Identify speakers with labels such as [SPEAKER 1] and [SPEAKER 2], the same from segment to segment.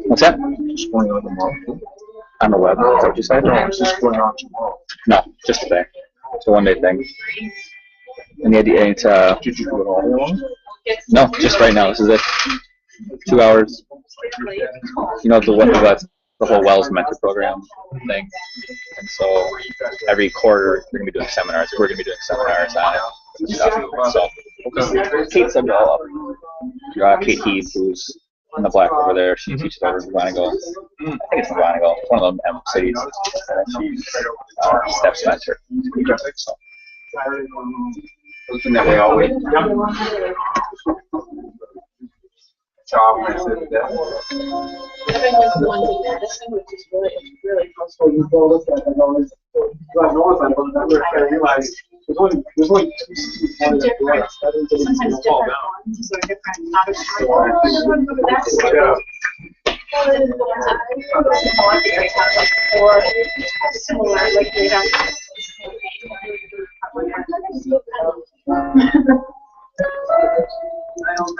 [SPEAKER 1] What's that?
[SPEAKER 2] Just going on tomorrow.
[SPEAKER 1] On the web. Is that what you said?
[SPEAKER 2] No, it's just going on tomorrow.
[SPEAKER 1] No, just today. It's a one-day thing. And it's
[SPEAKER 2] Did you do it all at once?
[SPEAKER 1] no, just right now. This is it. 2 hours. You know the whole WELS mentor program thing. And so every quarter we're gonna be doing seminars. We're gonna be doing seminars on it. And stuff. So Kate said all up. Kate Heath, who's in the black over there, she teaches over in Monago. I think it's in Monago. It's one of them cities. She's Steph's mentor. So.
[SPEAKER 2] Looking that way all week. Job, I said that.
[SPEAKER 3] I've been with one in Madison, which is really close.
[SPEAKER 4] So you go look at it, I always, I realize there's only two
[SPEAKER 3] Different, sometimes different ones or different or similar, like they have.
[SPEAKER 4] I don't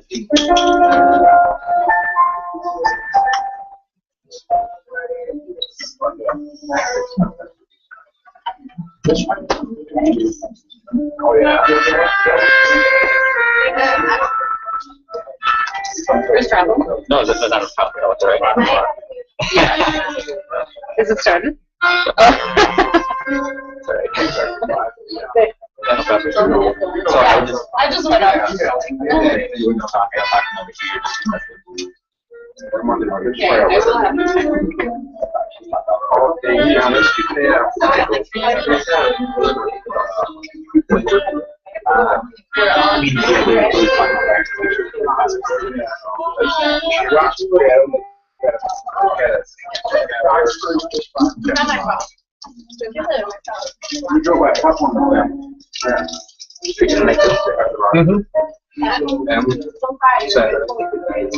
[SPEAKER 4] think
[SPEAKER 2] Oh yeah.
[SPEAKER 3] First travel.
[SPEAKER 1] No, that's not a problem. No, it's all right.
[SPEAKER 3] Is it started?
[SPEAKER 1] So
[SPEAKER 3] I just went out.
[SPEAKER 1] You wouldn't talk. I'm talking over here.
[SPEAKER 3] Okay, I will have to check.
[SPEAKER 2] Okay, yeah, let's keep it up.
[SPEAKER 4] you drove by top one.
[SPEAKER 2] Yeah.
[SPEAKER 1] Mm-hmm.
[SPEAKER 2] And Saturday,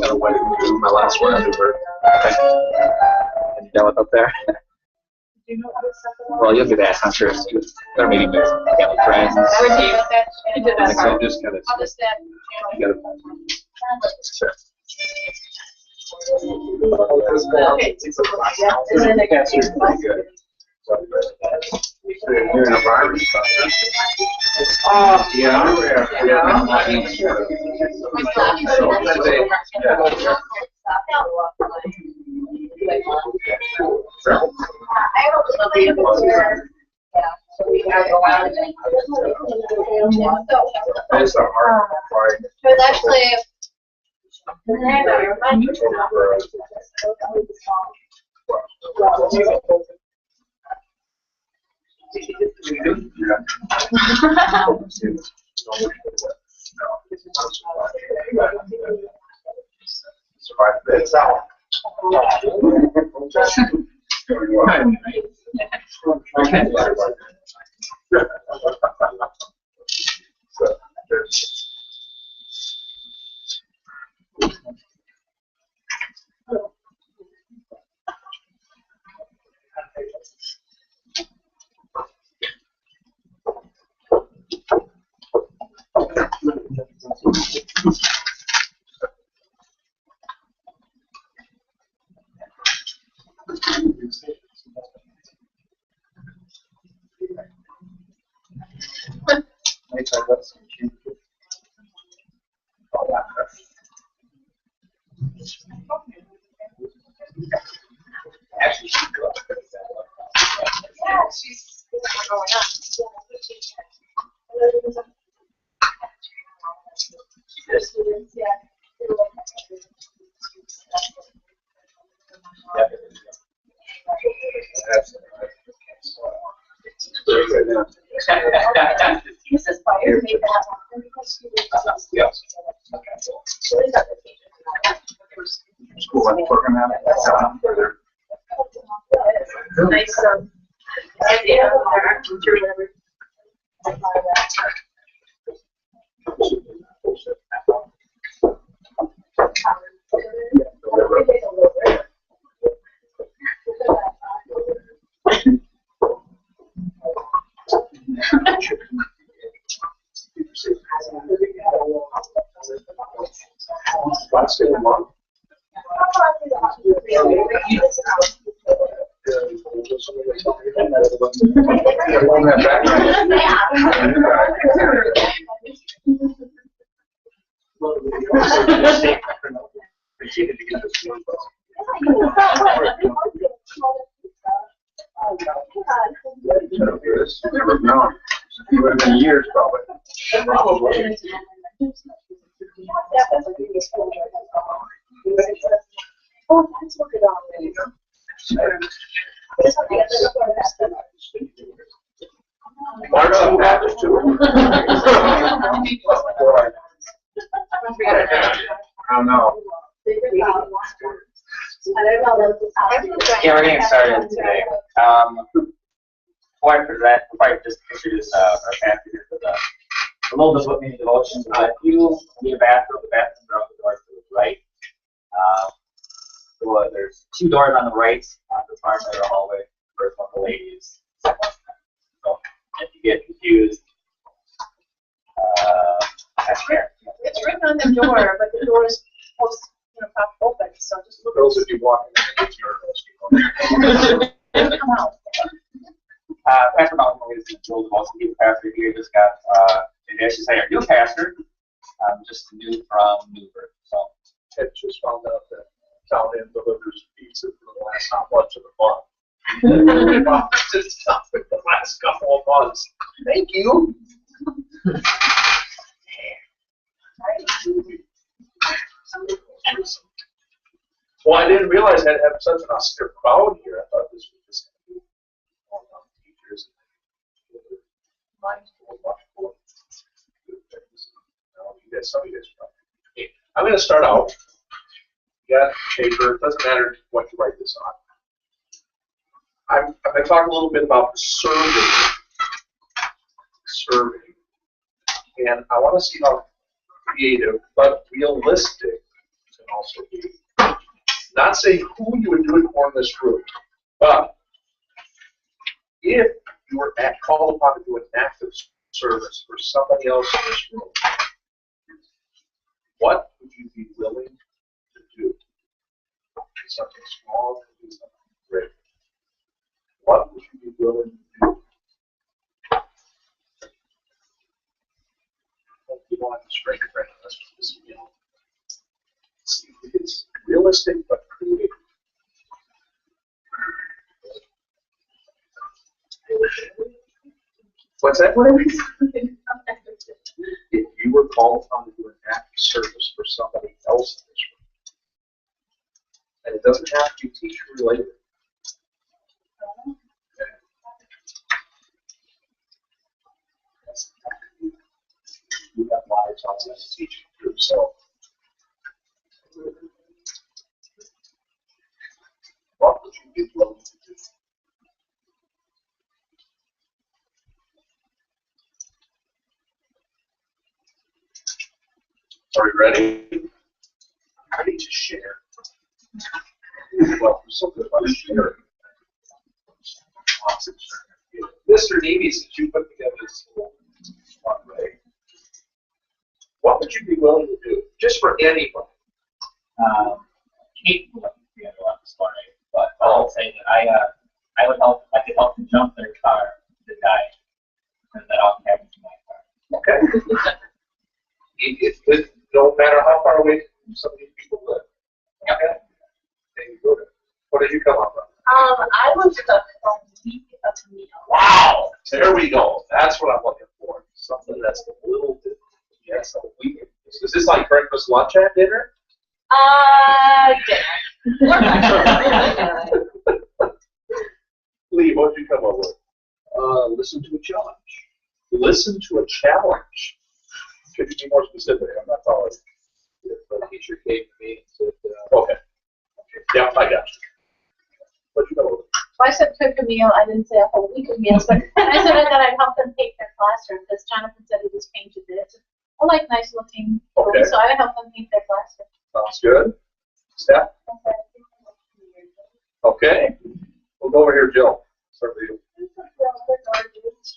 [SPEAKER 2] got a wedding to do, my last one ever.
[SPEAKER 1] You done with up there? Well, you'll get asked, I'm sure. They're meeting with family friends.
[SPEAKER 3] I would take that. You did that
[SPEAKER 2] So
[SPEAKER 3] part.
[SPEAKER 2] just kind of,
[SPEAKER 3] I'll just stand.
[SPEAKER 2] you gotta. Sure.
[SPEAKER 3] Okay. And then the
[SPEAKER 2] Pretty good. You're in a virus. Yeah.
[SPEAKER 3] So we gotta go out.
[SPEAKER 2] It's a hard fight.
[SPEAKER 3] There's actually.
[SPEAKER 2] It's out. Actually, she's good.
[SPEAKER 3] Yeah, she's going up. Yeah. This is why you made that one because she was.
[SPEAKER 2] Yes.
[SPEAKER 3] So they got the
[SPEAKER 2] School lunch program.
[SPEAKER 3] nice idea of their teacher whatever.
[SPEAKER 2] Last day of the month. Never known. It would have been years probably. Probably.
[SPEAKER 3] Oh, that's what it all is.
[SPEAKER 2] March on Baptist too. I don't know.
[SPEAKER 5] Yeah, we're getting started today. Before I present, before I just introduce our pastor here for a little bit of what many devotion. If you need a bathroom, the bathrooms are out the doors to the right. So, there's two doors on the right, the far side of the hallway. First one, the ladies. Second one, so if you get confused, that's there.
[SPEAKER 3] It's written on the door, but the door is supposed to, pop open, so just look.
[SPEAKER 2] Girls, if you walk in, it's nervous.
[SPEAKER 3] Come out.
[SPEAKER 5] Pastor Malcolm is the most new pastor here. Just got, maybe I should say our new pastor, just new from Newburgh. So,
[SPEAKER 2] I just found out that Italian delivers pizza for the last not much of the month. Just for the last couple of months. Thank you. Well, I didn't realize I'd have such an austere crowd here. I thought this was just going to be all about teachers. Some of you guys probably. Okay, I'm going to start out. You got paper. It doesn't matter what you write this on. I'm going to talk a little bit about serving. And I want to see how creative, but realistic it can also be. Not saying who you would do it for in this room, but if you were called upon to do an active service for somebody else in this room, what would you be willing to do? Something small, something great. What would you be willing to do? You want to strike it right now. Let's just, see if it's realistic but creative. What's that? If you were called upon to do an active service for somebody else in this room, and it doesn't have to be teacher related. You have lives outside the teaching group, so what would you be willing to do? Are you ready? Ready to share. Well, there's something about sharing. Mr. Nevy, since you put together this little one, right? What would you be willing to do, just for anybody?
[SPEAKER 5] Kate would be on this morning, but I'll say that I would help. I could help them jump their car to die, and then I'll have to my car.
[SPEAKER 2] Okay. No matter how far away some of these people live. Okay. Then you go to. What did you come up with?
[SPEAKER 3] I was stuck on week of meal.
[SPEAKER 2] Wow! There we go. That's what I'm looking for. Something that's a little bit, yes, a week. Is this like breakfast, lunch, and dinner?
[SPEAKER 3] Dinner.
[SPEAKER 2] Lee, what did you come up with?
[SPEAKER 6] Listen to a challenge.
[SPEAKER 2] Listen to a challenge. Could you be more specific? I'm not following.
[SPEAKER 6] If a teacher came to me and said,
[SPEAKER 2] Okay. Yeah, I got you. What did you come up with?
[SPEAKER 3] So I said cook a meal. I didn't say a whole week of meals, but I said that I'd help them paint their classroom because Jonathan said he just painted it. I like nice looking
[SPEAKER 2] Okay.
[SPEAKER 3] rooms, so I would help them paint their classroom.
[SPEAKER 2] Sounds good. Steph? Okay. We'll go over here, Jill. Start with you.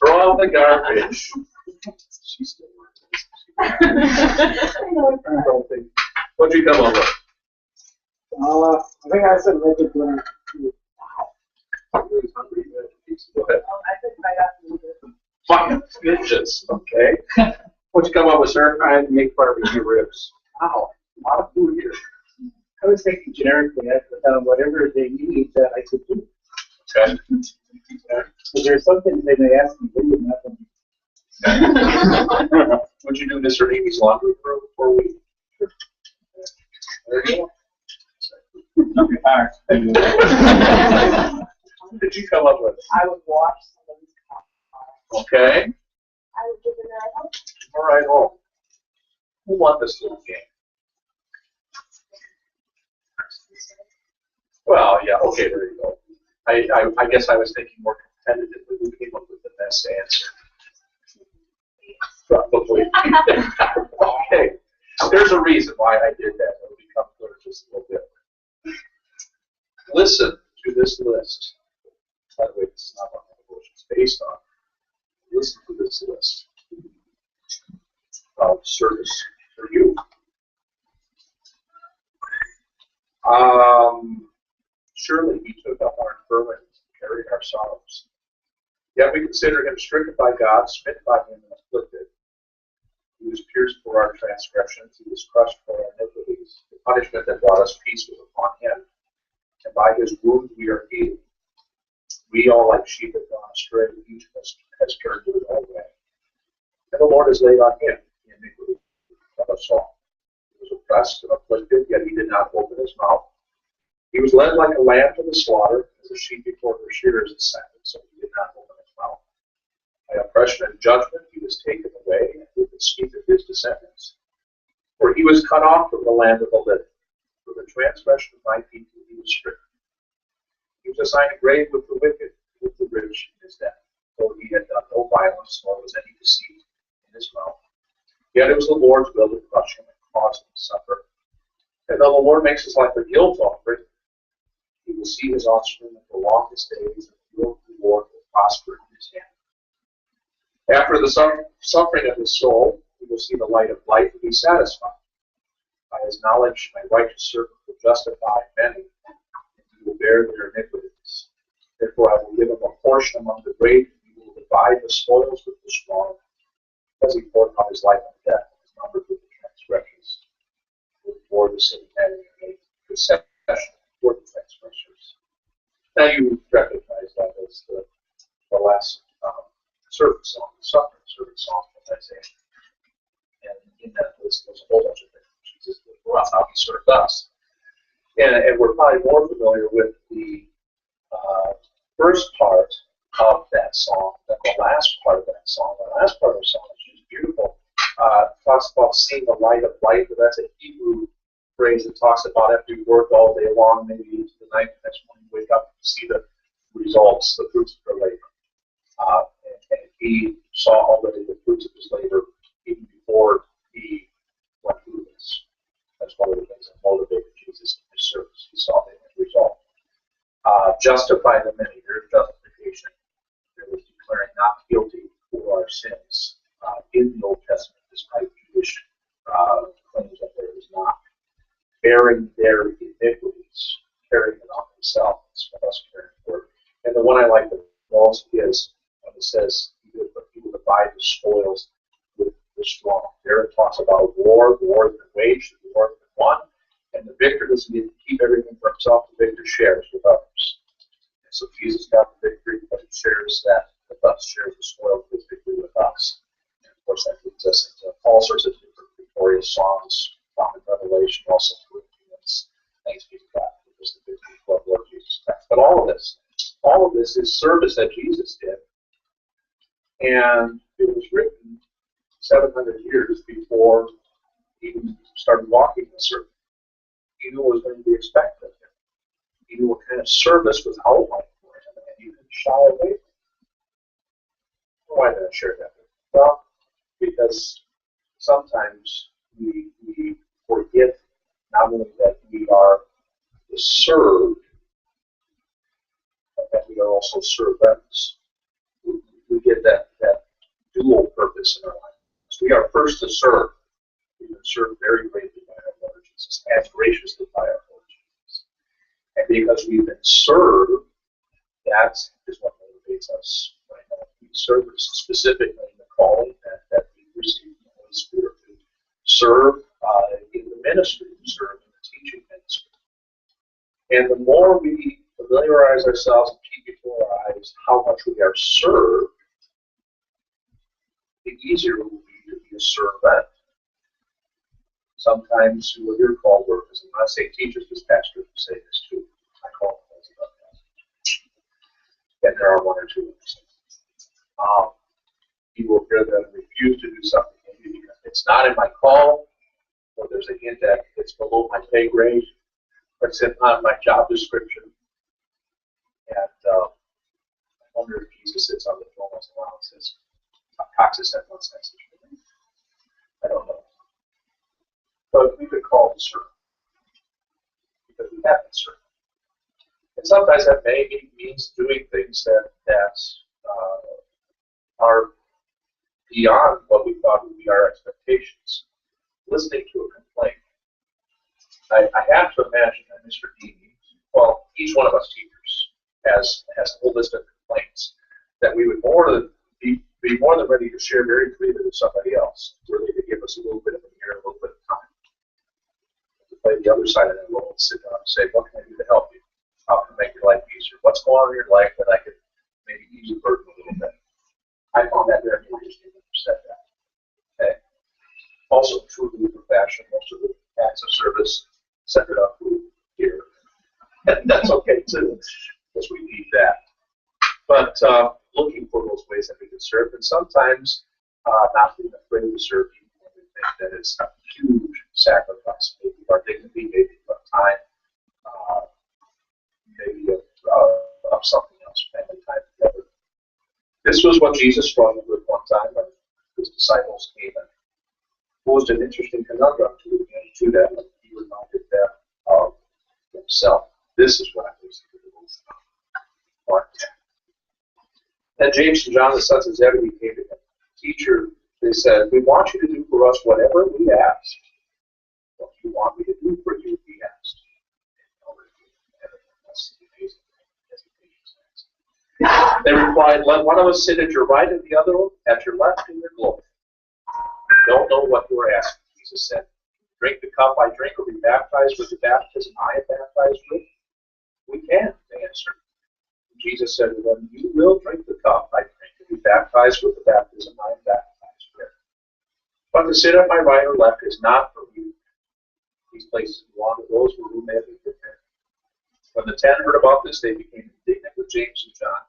[SPEAKER 2] Throw out the garbage. She's still working. What'd you come up with?
[SPEAKER 4] I think I said make it dinner.
[SPEAKER 2] Go ahead. Fucking bitches. Okay. What'd you come up with, sir?
[SPEAKER 6] I'd make barbecue ribs.
[SPEAKER 2] Wow. A lot of food here.
[SPEAKER 4] I was thinking generically, whatever they need that I could do.
[SPEAKER 2] Okay.
[SPEAKER 4] But there's something they may ask me to do, nothing.
[SPEAKER 2] Would you do Mr. Amy's laundry for a week? There you go.
[SPEAKER 5] Don't be tired.
[SPEAKER 2] What did you come up with?
[SPEAKER 3] I would wash somebody's car.
[SPEAKER 2] Okay.
[SPEAKER 3] I would give them a help.
[SPEAKER 2] All right, home. Who won this little game? Well, yeah, okay, there you go. I guess I was thinking more competitively. Who came up with the best answer? Probably. Okay. There's a reason why I did that. It'll become clear just a little bit. Listen to this list. By the way, this is not what my devotion is based on. Listen to this list of service for you. Surely he took up our infirmities and carried our sorrows. Yet we consider him stricken by God, smitten by him, and afflicted. He was pierced for our transgressions, he was crushed for our iniquities. The punishment that brought us peace was upon him, and by his wounds we are healed. We all like sheep have gone astray, each of us has turned to his own way. And the Lord has laid on him the iniquity of us all. He was oppressed and afflicted, yet he did not open his mouth. He was led like a lamb to the slaughter, as a sheep before her shearers is silent, so he did not open his mouth. By oppression and judgment he was taken away, and with the speech of his descendants. For he was cut off from the land of the living. For the transgression of my people he was stricken. He was assigned a grave with the wicked, with the rich in his death. Though he had done no violence, nor was any deceit in his mouth. Yet it was the Lord's will to crush him and cause him to suffer. And though the Lord makes his life a guilt offering, he will see his offspring and prolong his days, and the Lord will prosper in his hand. After the suffering of his soul, he will see the light of life and be satisfied. By his knowledge, my righteous servant will justify many, and he will bear their iniquities. Therefore I will give him a portion among the great, and he will divide the spoils with the strong, because he poured out his life on death, and his numbered with the transgressions. He will bore the sin and made concession for the transgressors. Now you recognize that as the last servant song, the suffering servant song from Isaiah. And in that list, there's a whole bunch of things. Jesus for us, how he served us. And we're probably more familiar with the first part of that song than the last part of that song. The last part of the song is just beautiful. Talks about seeing the light of life, but that's a Hebrew phrase that talks about after you work all day long, maybe into the night, the next morning you wake up and see the results, the fruits of your labor. And he saw already the fruits of his labor even before he went through this. That's one of the things that motivated Jesus in his service. He saw the end result. Justify the many. There's justification. There was declaring not guilty for our sins in the Old Testament, despite Jewish claims that there is not. Bearing their iniquities, carrying it on himself, instead of us carrying for it. And the one I like the most is when it says he will divide the spoils with the strong. There it talks about war has been waged, the war has been won, and the victor doesn't get to keep everything for himself, the victor shares with others. And so Jesus got the victory, but he shares that with us, shares the spoil of his victory with us. And of course, that leads us into all sorts of different victorious songs found in Revelation, also Philippians. Thanks be to God for this, the victory of our Lord Jesus Christ. But all of this is service that Jesus did. And it was written 700 years before he even started walking the earth. He knew what was going to be expected of him. He knew what kind of service was outlined for him, and he didn't shy away from it. Why did I share that? Well, because sometimes we forget not only that we are served, but that we are also servants. We get that dual purpose in our life. So we are first to serve. We've been served very greatly by our Lord Jesus, as graciously by our Lord Jesus. And because we've been served, that is what motivates us right now. We serve specifically in the calling that we receive from the Holy Spirit to serve in the ministry, to serve in the teaching ministry. And the more we familiarize ourselves and keep before our eyes how much we are served, the easier it will be to be a servant. Sometimes you will hear called workers, and when I say teachers, because pastors will say this too. I call them those about pastors. And there are one or two of them. You will hear them refuse to do something maybe because it's not in my call, or there's a hint that it's below my pay grade, or it's not my job description. And I wonder if Jesus sits on the throne once in a while and says, Cox has had one message. I don't know. But we've been called to serve because we have been serving. And sometimes that maybe means doing things that are beyond what we thought would be our expectations. Listening to a complaint. I have to imagine that Mr. Deany, well, each one of us teachers has a whole list of complaints that we would be more than ready to share very freely with somebody else, really to give us a little bit of an ear, a little bit of time. To play the other side of that role and sit down and say, what can I do to help you? How can I make your life easier? What's going on in your life that I could maybe ease the burden a little bit? I found that very interesting when you said that. Okay. Also, true to the fashion, most of the acts of service centered on food here. And that's okay too, because we need that. But looking for those ways that we can serve, and sometimes not being afraid to serve people when we think that it's a huge sacrifice, maybe of our dignity, maybe of our time, maybe of something else, family time together. This was what Jesus struggled with one time when his disciples came and posed an interesting conundrum to them, and he reminded them of himself. This is what I was thinking of. And James and John, the sons of Zebedee, came to him. Teacher, they said, we want you to do for us whatever we ask. What do you want me to do for you, he asked. They replied, let one of us sit at your right and the other at your left in your glory. You don't know what you are asking, Jesus said. Drink the cup I drink or be baptized with the baptism I am baptized with? We can, they answered. Jesus said to them, you will drink the cup I drink and be baptized with the baptism I am baptized with. But to sit at my right or left is not for you. These places belong to those for whom they have been prepared. When the 10 heard about this, they became indignant with James and John.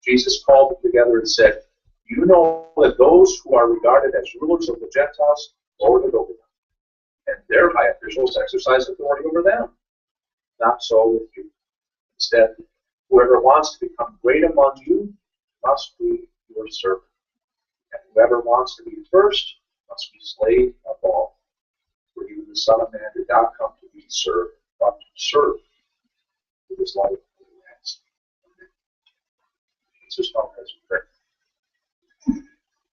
[SPEAKER 2] Jesus called them together and said, you know that those who are regarded as rulers of the Gentiles lord it over them, and their high officials exercise authority over them. Not so with you. Instead, whoever wants to become great among you must be your servant. And whoever wants to be first must be slave of all. For even the Son of Man did not come to be served, but to serve with his life for the rest. Jesus, as we pray.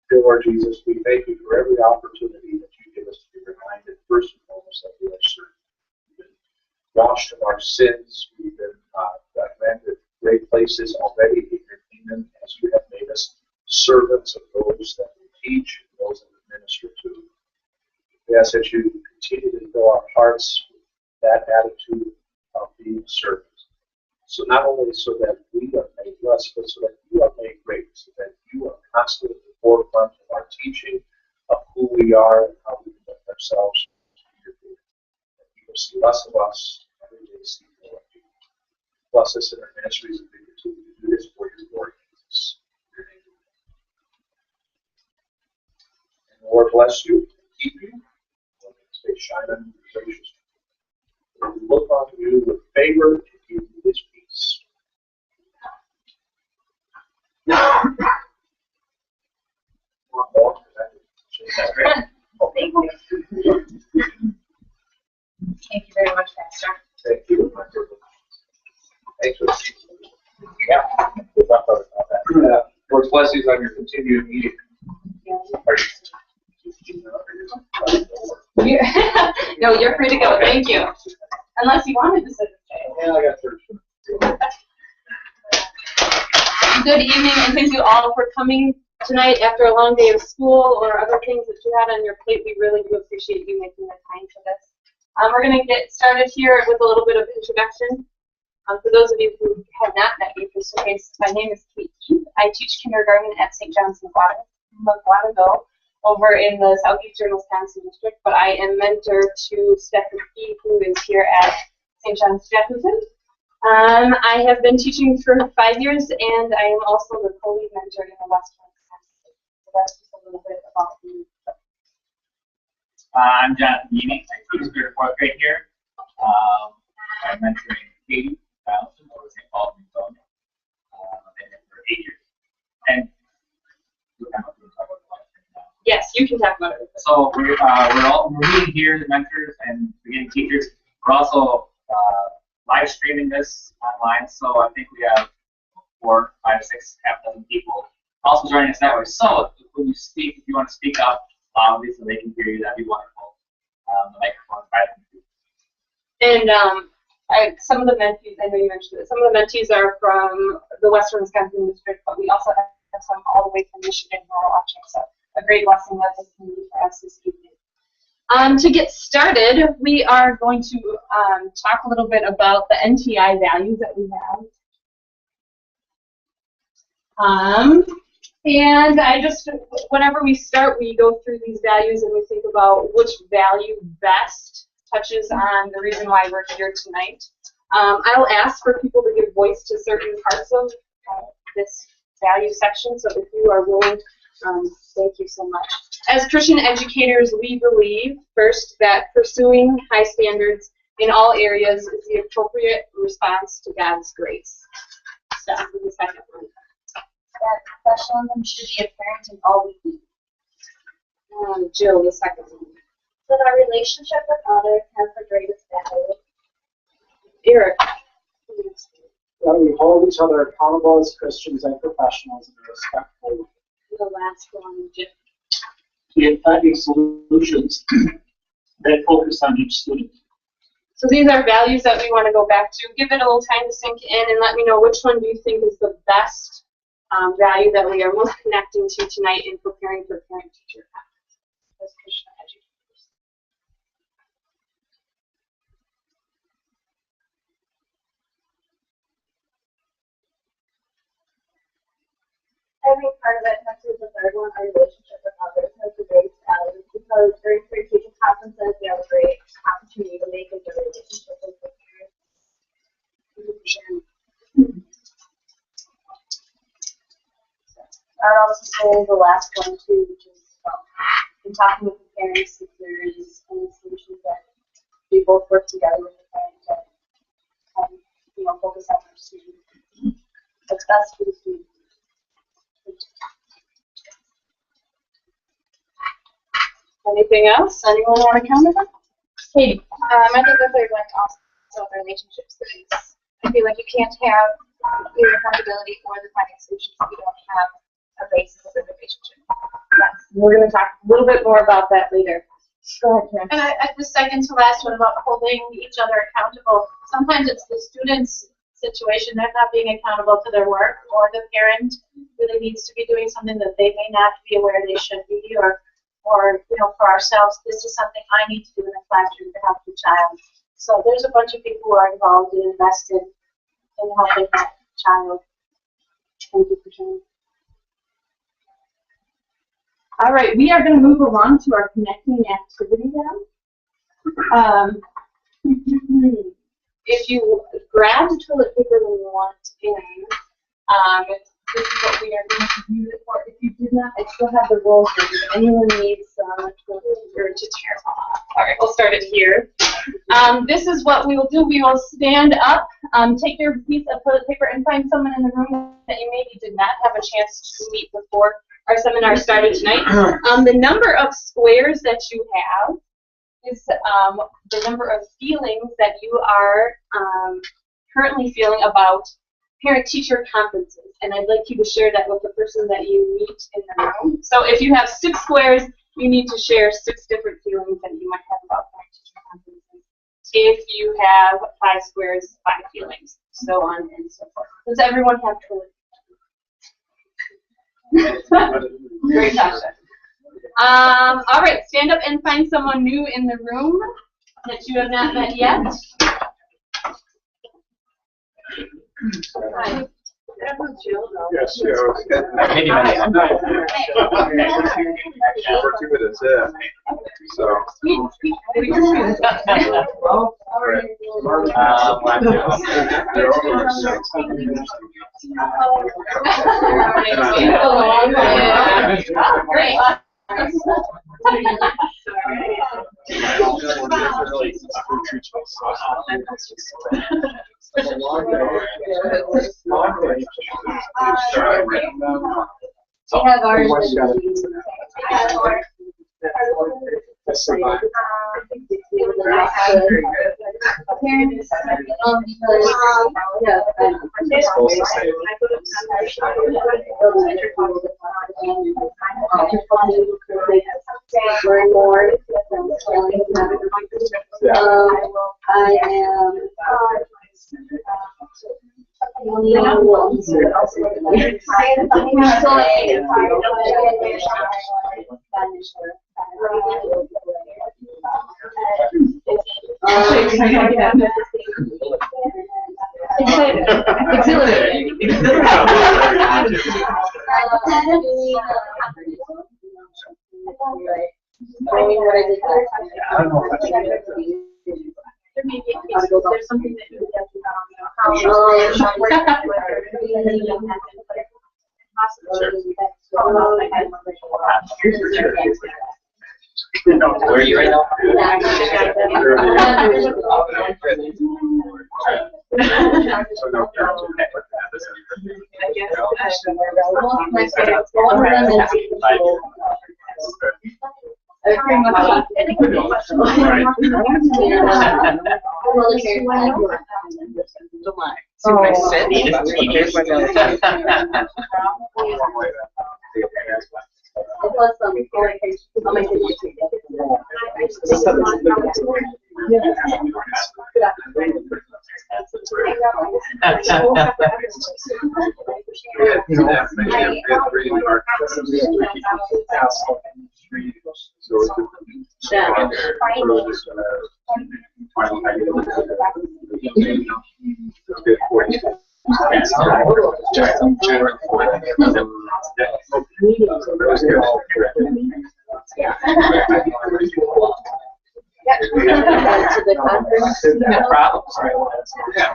[SPEAKER 2] Dear Lord Jesus, we thank you for every opportunity that you give us to be reminded, first and foremost, that we are served. We've been washed of our sins. We've been granted great places already in your kingdom as you have made us servants of those that we teach and those that we minister to. we ask that you continue to fill our hearts with that attitude of being servant. So not only so that we are made less, but so that you are made great, so that you are constantly at the forefront of our teaching of who we are and how we conduct ourselves to your good. That you will see less of us, every day see more of you. Bless us in our ministries and we continue to do this for your glory, Jesus. In your name. And the Lord bless you and keep you. Lord, may His face shine on you graciously. Lord, we look on you with favor and give you His peace.
[SPEAKER 3] Thank you very much, Pastor.
[SPEAKER 2] Thank you. Thanks for yeah. We'll talk about that. Lord's blessings on your continued meeting.
[SPEAKER 7] No, you're free to go. Thank you. Unless you wanted to sit and stay.
[SPEAKER 2] Yeah, I got church.
[SPEAKER 7] Good evening, and thank you all for coming tonight after a long day of school or other things that you had on your plate. We really do appreciate you making the time for this. We're going to get started here with a little bit of introduction. For those of you who have not met me face to face, my name is Kate Keith. I teach kindergarten at St. John's Muguatugo over in the southeastern Wisconsin district, but I am mentor to Stephanie, who is here at St. John's Jefferson. I have been teaching for 5 years, and I am also the co-lead mentor in the Western Wisconsin. So that's just a little bit about me.
[SPEAKER 5] I'm Jonathan Meany. I teach third and fourth grade here. I'm mentoring Katie Donaldson over St. Paul, Minnesota. I've been here for 8 years. And we're talk about the life right now.
[SPEAKER 7] Yes, you can talk about it.
[SPEAKER 5] So we're meeting here, the mentors and beginning teachers. We're also live streaming this online, so I think we have 4, 5, 6, half dozen people also joining us that way. So when you speak, if you want to speak up loudly so they can hear you, that'd be wonderful. The microphone's by them too.
[SPEAKER 7] And some of the mentees, I know you mentioned it, some of the mentees are from the Western Wisconsin district, but we also have some all the way from Michigan who are watching, so a great blessing that this can be for us this evening. To get started, we are going to talk a little bit about the NTI values that we have. And I just, whenever we start, we go through these values and we think about which value best touches on the reason why we're here tonight. I'll ask for people to give voice to certain parts of this value section, so if you are willing, thank you so much. As Christian educators, we believe, first, that pursuing high standards in all areas is the appropriate response to God's grace. So, the second one.
[SPEAKER 3] That professionalism should be apparent in all we do.
[SPEAKER 7] Jill, the second one.
[SPEAKER 3] That our relationship with others has the greatest value.
[SPEAKER 7] Eric.
[SPEAKER 4] That we hold each other accountable as Christians and professionals and respectful.
[SPEAKER 7] The last one, Jim.
[SPEAKER 8] In finding solutions that focus on each student.
[SPEAKER 7] So these are values that we want to go back to. Give it a little time to sink in and let me know which one do you think is the best value that we are most connecting to tonight in preparing for parent-teacher conference as Christian educators.
[SPEAKER 3] I think part of it has to do with the third one, our relationship with others has the greatest value, because during parent-teacher conferences, we have a great opportunity to make a good relationship with the parents. I would also say the last one too, which is in talking with the parents, if there is any solutions that we both work together with the parents and focus on our students. What's best for the students.
[SPEAKER 7] Anything else? Anyone want to comment on? Katie.
[SPEAKER 9] I think the third one also the relationships. I feel like you can't have either accountability or the finding solutions if you don't have a basis of the relationship.
[SPEAKER 7] Yes. We're going to talk a little bit more about that later. Go ahead, Karen.
[SPEAKER 3] And the second to last one about holding each other accountable. Sometimes it's the student's situation, they're not being accountable to their work, or the parent really needs to be doing something that they may not be aware they should be, or
[SPEAKER 9] or, for ourselves, this is something I need to do in the classroom to help the child. So there's a bunch of people who are involved and invested in helping that child.
[SPEAKER 7] Thank you for sharing. All right, we are going to move along to our connecting activity now. If you grab the toilet paper when you want in, this is what we are going to use it for. If you did not, I still have the rolls here. If anyone needs toilet paper to tear off. All right, we'll start it here. This is what we will do. We will stand up, take your piece of toilet paper, and find someone in the room that you maybe did not have a chance to meet before our seminar started tonight. The number of squares that you have is the number of feelings that you are currently feeling about parent-teacher conferences. And I'd like you to share that with the person that you meet in the room. So if you have 6 squares, you need to share 6 different feelings that you might have about parent-teacher conferences. If you have 5 squares, 5 feelings, so on and so forth. Does everyone have toilet paper? Great job. All right, stand up and find someone new in the room that you have not met yet. Hi.
[SPEAKER 6] Yes, maybe for 2 minutes, yeah. So.
[SPEAKER 7] Great.
[SPEAKER 3] We have ours. I am
[SPEAKER 7] There's something that you have
[SPEAKER 5] Where are you right now?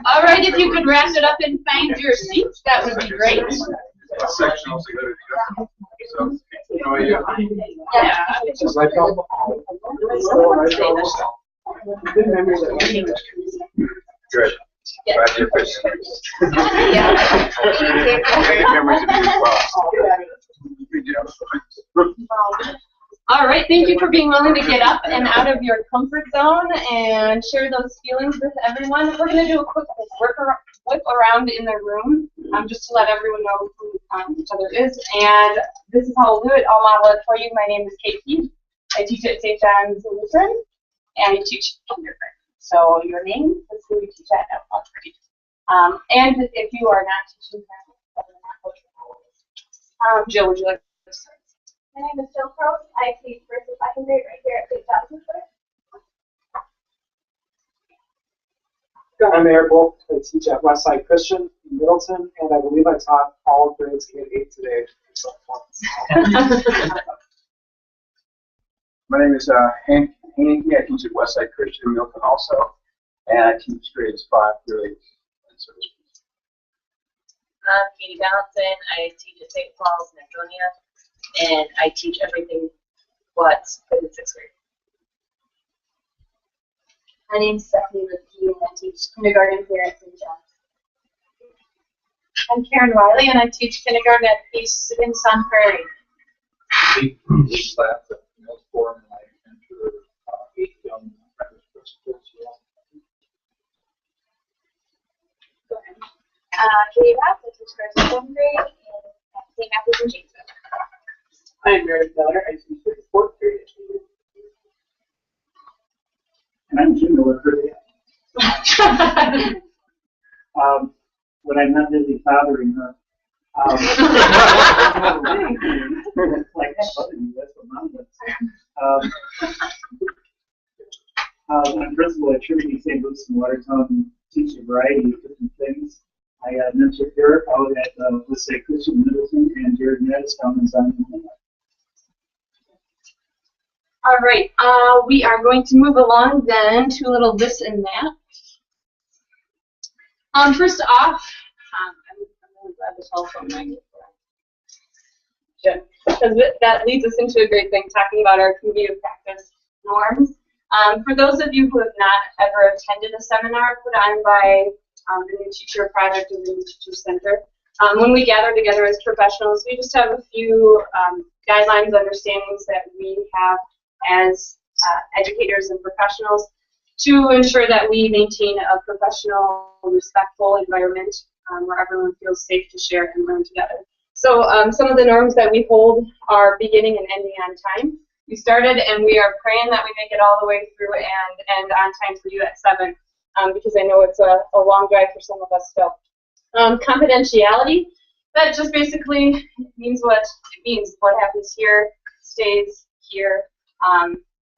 [SPEAKER 7] All right, if you could wrap it up and find your seats, that would be great.
[SPEAKER 6] Good. Glad you
[SPEAKER 7] All right, thank you for being willing to get up and out of your comfort zone and share those feelings with everyone. We're going to do a quick whip around in the room just to let everyone know who each other is. And this is how we'll do it. I'll model it for you. My name is Katie. I teach at St. John's Lutheran, and I teach kindergarten. So your name is who you teach at elementary. And if you are not teaching, Jill, would you like to start?
[SPEAKER 9] My name is Jill Cross. I teach first and second grade right here at St. John's.
[SPEAKER 4] I'm Eric Wolf. I teach at Westside Christian in Middleton, and I believe I taught all of grades K-8 today.
[SPEAKER 6] My name is Hank Haney. I teach at Westside Christian in Milton also, and I teach grades 5 through 8.
[SPEAKER 10] I'm Katie Donaldson. I teach at St. Paul's in Antonia, and I teach everything but fifth and sixth grade.
[SPEAKER 3] My name's Stephanie Lipke, and I teach kindergarten here at St. John's.
[SPEAKER 9] I'm Karen Wiley, and I teach kindergarten at East in Sun Prairie.
[SPEAKER 2] Each class at Mills Forum, and I mentor 8 young apprentice principals.
[SPEAKER 9] Katie Ross, I teach first and second grade at St. Matthew's in Janesville.
[SPEAKER 8] I'm Meredith Miller. I teach the fourth grade. And I'm Jim Miller. When I'm not busy fathering her. Like, that's what mom does. I'm principal at Trinity St. Luke's in Watertown and teach a variety of different things. I mentor Eric out at let's say Christian Middleton and Jared Nettis down in Zion.
[SPEAKER 7] All right, we are going to move along then to a little this and that. First off, I'm really glad the telephone rang. Because that leads us into a great thing, talking about our community of practice norms. For those of you who have not ever attended a seminar put on by the New Teacher Project or the New Teacher Center, when we gather together as professionals, we just have a few guidelines, understandings that we have as educators and professionals to ensure that we maintain a professional, respectful environment where everyone feels safe to share and learn together. So some of the norms that we hold are beginning and ending on time. We started, and we are praying that we make it all the way through and end on time for you at 7, because I know it's a long drive for some of us still. Confidentiality, that just basically means what it means. What happens here stays here.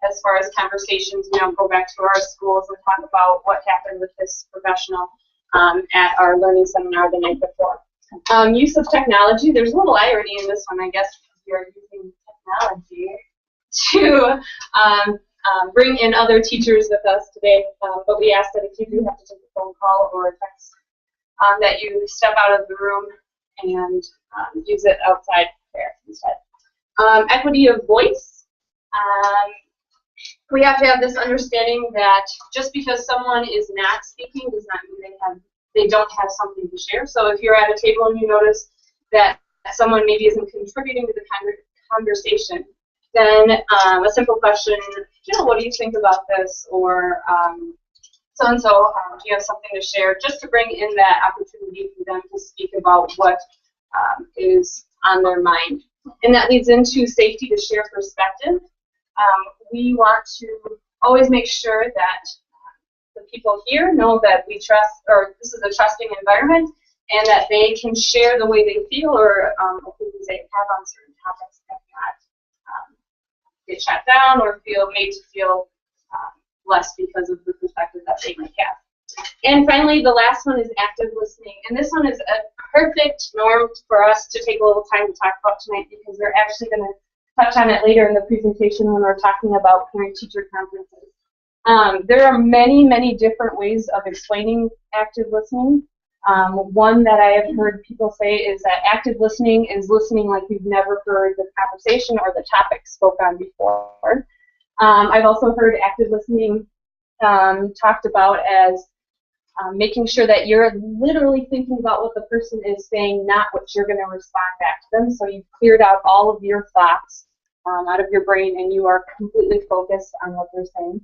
[SPEAKER 7] As far as conversations, we don't go back to our schools and talk about what happened with this professional at our learning seminar the night before. Use of technology, there's a little irony in this one, I guess, because we are using technology to bring in other teachers with us today, but we ask that if you do have to take a phone call or a text, that you step out of the room and use it outside there instead. Equity of voice. We have to have this understanding that just because someone is not speaking does not mean they don't have something to share. So if you're at a table and you notice that someone maybe isn't contributing to the conversation, then a simple question, what do you think about this? Or so-and-so, do you have something to share? Just to bring in that opportunity for them to speak about what is on their mind. And that leads into safety to share perspective. We want to always make sure that the people here know that we trust, or this is a trusting environment, and that they can share the way they feel or opinions they have on certain topics that not get shut down or made to feel less because of the perspective that they might have. And finally, the last one is active listening. And this one is a perfect norm for us to take a little time to talk about tonight, because we're actually going to touch on it later in the presentation when we're talking about parent-teacher conferences. There are many, many different ways of explaining active listening. One that I have heard people say is that active listening is listening like you've never heard the conversation or the topic spoke on before. I've also heard active listening talked about as making sure that you're literally thinking about what the person is saying, not what you're going to respond back to them. So you've cleared out all of your thoughts out of your brain, and you are completely focused on what they're saying.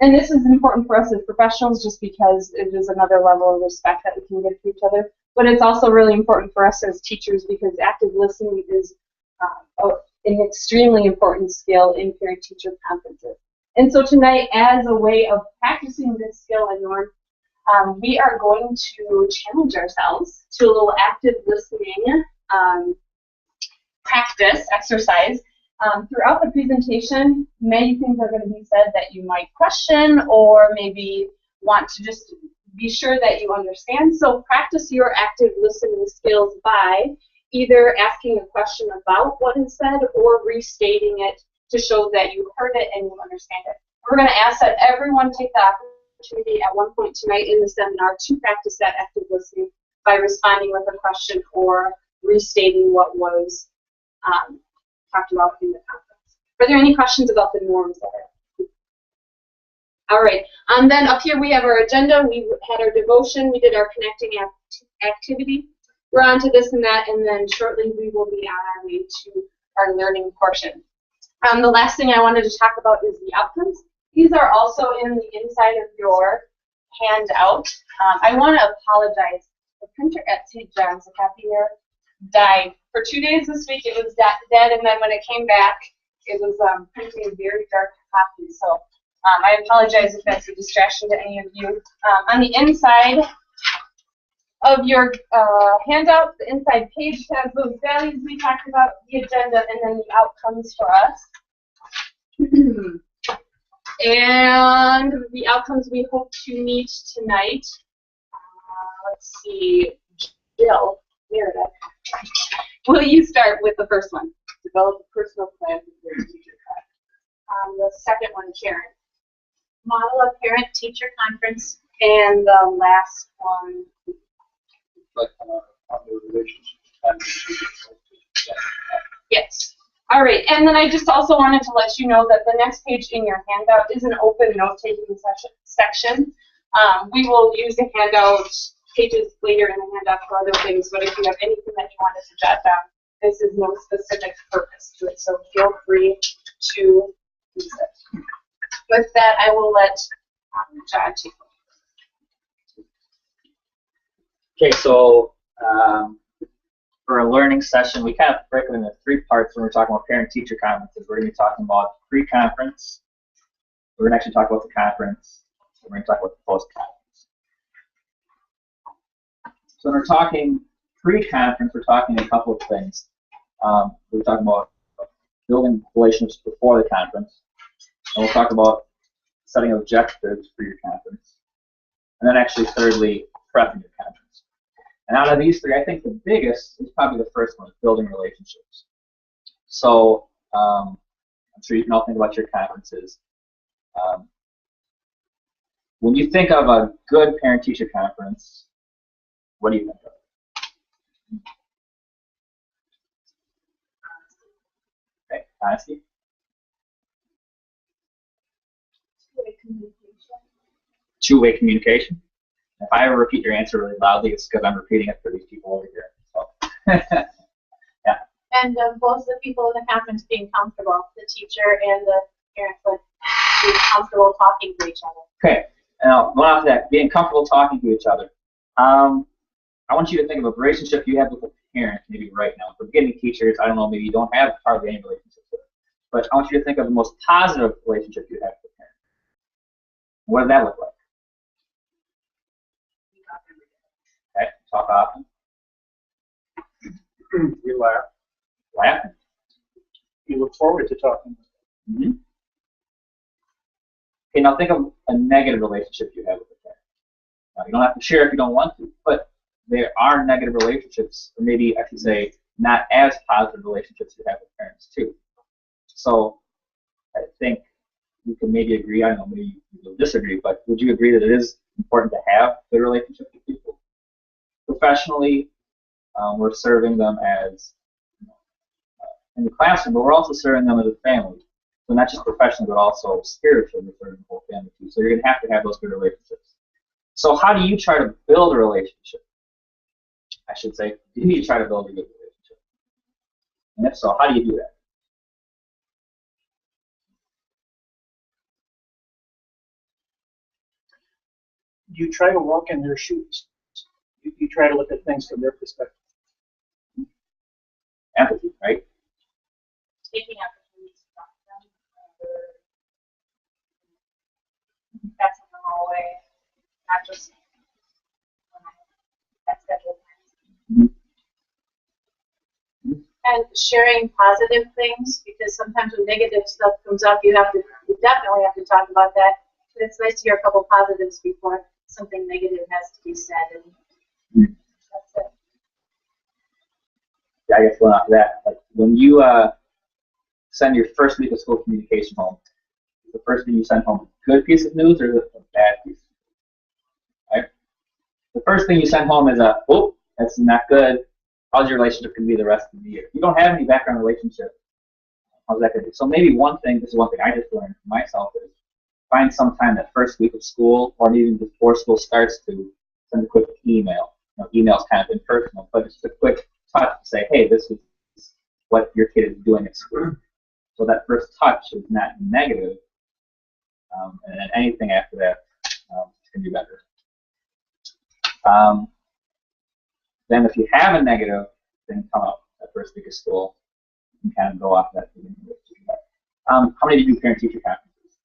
[SPEAKER 7] And this is important for us as professionals just because it is another level of respect that we can give to each other. But it's also really important for us as teachers because active listening is an extremely important skill in parent-teacher conferences. And so tonight, as a way of practicing this skill and norm, we are going to challenge ourselves to a little active listening practice exercise. Throughout the presentation, many things are going to be said that you might question or maybe want to just be sure that you understand. So practice your active listening skills by either asking a question about what is said or restating it to show that you heard it and you understand it. We're going to ask that everyone take the opportunity at one point tonight in the seminar to practice that active listening by responding with a question or restating what was talked about in the conference. Are there any questions about the norms there? All right. Then up here we have our agenda. We had our devotion. We did our connecting activity. We're on to this and that, and then shortly we will be on our way to our learning portion. The last thing I wanted to talk about is the outcomes. These are also in the inside of your handout. I want to apologize. The printer at St. John's, the copier, died. For 2 days this week it was dead, and then when it came back, it was printing a very dark copy. So I apologize if that's a distraction to any of you. On the inside of your handout, the inside page has those values we talked about, the agenda, and then the outcomes for us. And the outcomes we hope to meet tonight. Let's see, Jill, Meredith. Will you start with the first one? Develop a personal plan for your teacher class. The second one, Karen.
[SPEAKER 9] Model a parent-teacher conference.
[SPEAKER 7] And the last one. Yes. All right. And then I just also wanted to let you know that the next page in your handout is an open note-taking section. We will use the handout pages later in the handout for other things, but if you have anything that you wanted to jot down, this is no specific purpose to it, so feel free to use it. With that, I will let John take over.
[SPEAKER 1] Okay, so for a learning session, we kind of break it into 3 parts when we're talking about parent-teacher conferences. We're going to be talking about pre-conference, we're going to actually talk about the conference, and we're going to talk about the post-conference. So when we're talking pre-conference, we're talking a couple of things. We're talking about building relationships before the conference, and we'll talk about setting objectives for your conference, and then actually thirdly, prepping your conference. And out of these 3, I think the biggest is probably the first one, building relationships. So I'm sure you can all think about your conferences. When you think of a good parent-teacher conference, what do you think of? Okay, honesty. Two-way communication. If I ever repeat your answer really loudly, it's because I'm repeating it for these people over here. So. Yeah.
[SPEAKER 9] And both the people in the conference being comfortable, the teacher and the parents being comfortable talking to each other.
[SPEAKER 1] Okay. Now, going off that, being comfortable talking to each other. I want you to think of a relationship you have with a parent, maybe right now. For beginning teachers, I don't know, maybe you don't have hardly any relationships with them. But I want you to think of the most positive relationship you have with a parent. What does that look like? Okay, talk often.
[SPEAKER 2] We laugh.
[SPEAKER 1] Laugh.
[SPEAKER 2] You look forward to talking.
[SPEAKER 1] Mm-hmm. Okay, now think of a negative relationship you have with a parent. Now, you don't have to share if you don't want to, but there are negative relationships, or maybe I should say not as positive relationships you have with parents too. So I think you can maybe agree, I don't know, maybe you'll disagree, but would you agree that it is important to have good relationships with people? Professionally, we're serving them as in the classroom, but we're also serving them as a family. So not just professionally, but also spiritually, we're serving the whole family too. So you're going to have those good relationships. So how do you try to build a relationship? I should say, do you try to build a good relationship? And if so, how do you do that?
[SPEAKER 4] You try to walk in their shoes. You try to look at things from their perspective.
[SPEAKER 1] Empathy, right?
[SPEAKER 9] Taking opportunities to talk to them, that's in the hallway, not just at scheduled times.
[SPEAKER 7] and sharing positive things, because sometimes when negative stuff comes up, you definitely have to talk about that. But it's nice to hear a couple positives before something negative has to be said. And that's it.
[SPEAKER 1] Yeah, I guess going off of that, like when you send your first week of school communication home, is the first thing you send home a good piece of news or a bad piece? Right? The first thing you send home is oh, that's not good. How's your relationship going to be the rest of the year? If you don't have any background relationship, how's that going to be? So maybe this is one thing I just learned for myself, is find some time that first week of school, or even before school starts, to send a quick email. Email's kind of impersonal, but it's a quick touch to say, hey, this is what your kid is doing at school. So that first touch is not negative, and then anything after that can be better. Then if you have a negative thing come up that first week of school, you can kind of go off that beginning of the How many of you do parent-teacher conferences?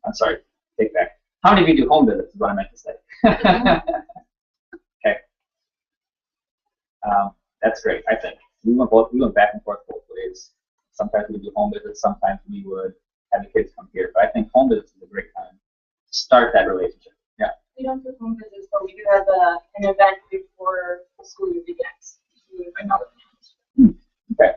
[SPEAKER 1] I'm sorry, take back. How many of you do home visits is what I meant to say. Okay. That's great, I think. We went back and forth both ways. Sometimes we do home visits, sometimes we would have the kids come here. But I think home visits is a great time to start that relationship. Yeah.
[SPEAKER 7] We don't do home visits, but we do have an event before the school year begins.
[SPEAKER 1] Okay.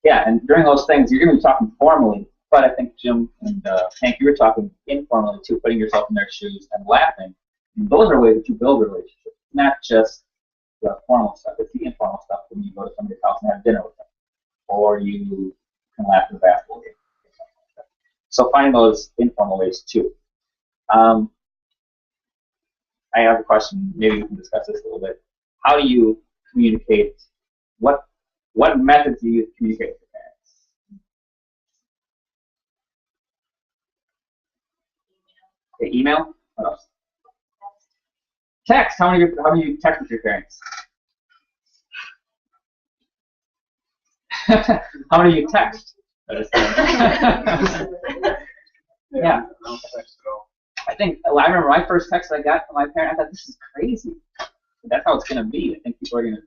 [SPEAKER 1] Yeah, and during those things, you're going to be talking formally, but I think Jim and Hank, you were talking informally too, putting yourself in their shoes and laughing. And those are ways that you build relationships, not just the formal stuff. It's the informal stuff when you go to somebody's house and have dinner with them, or you can laugh at the basketball game. So find those informal ways too. I have a question. Maybe we can discuss this a little bit. How do you communicate? What methods do you use to communicate with your parents? Okay, email. What else? Text. How many do you text with your parents? How many do you text? Yeah. I remember my first text I got from my parent. I thought, this is crazy. That's how it's going to be. I think people are going to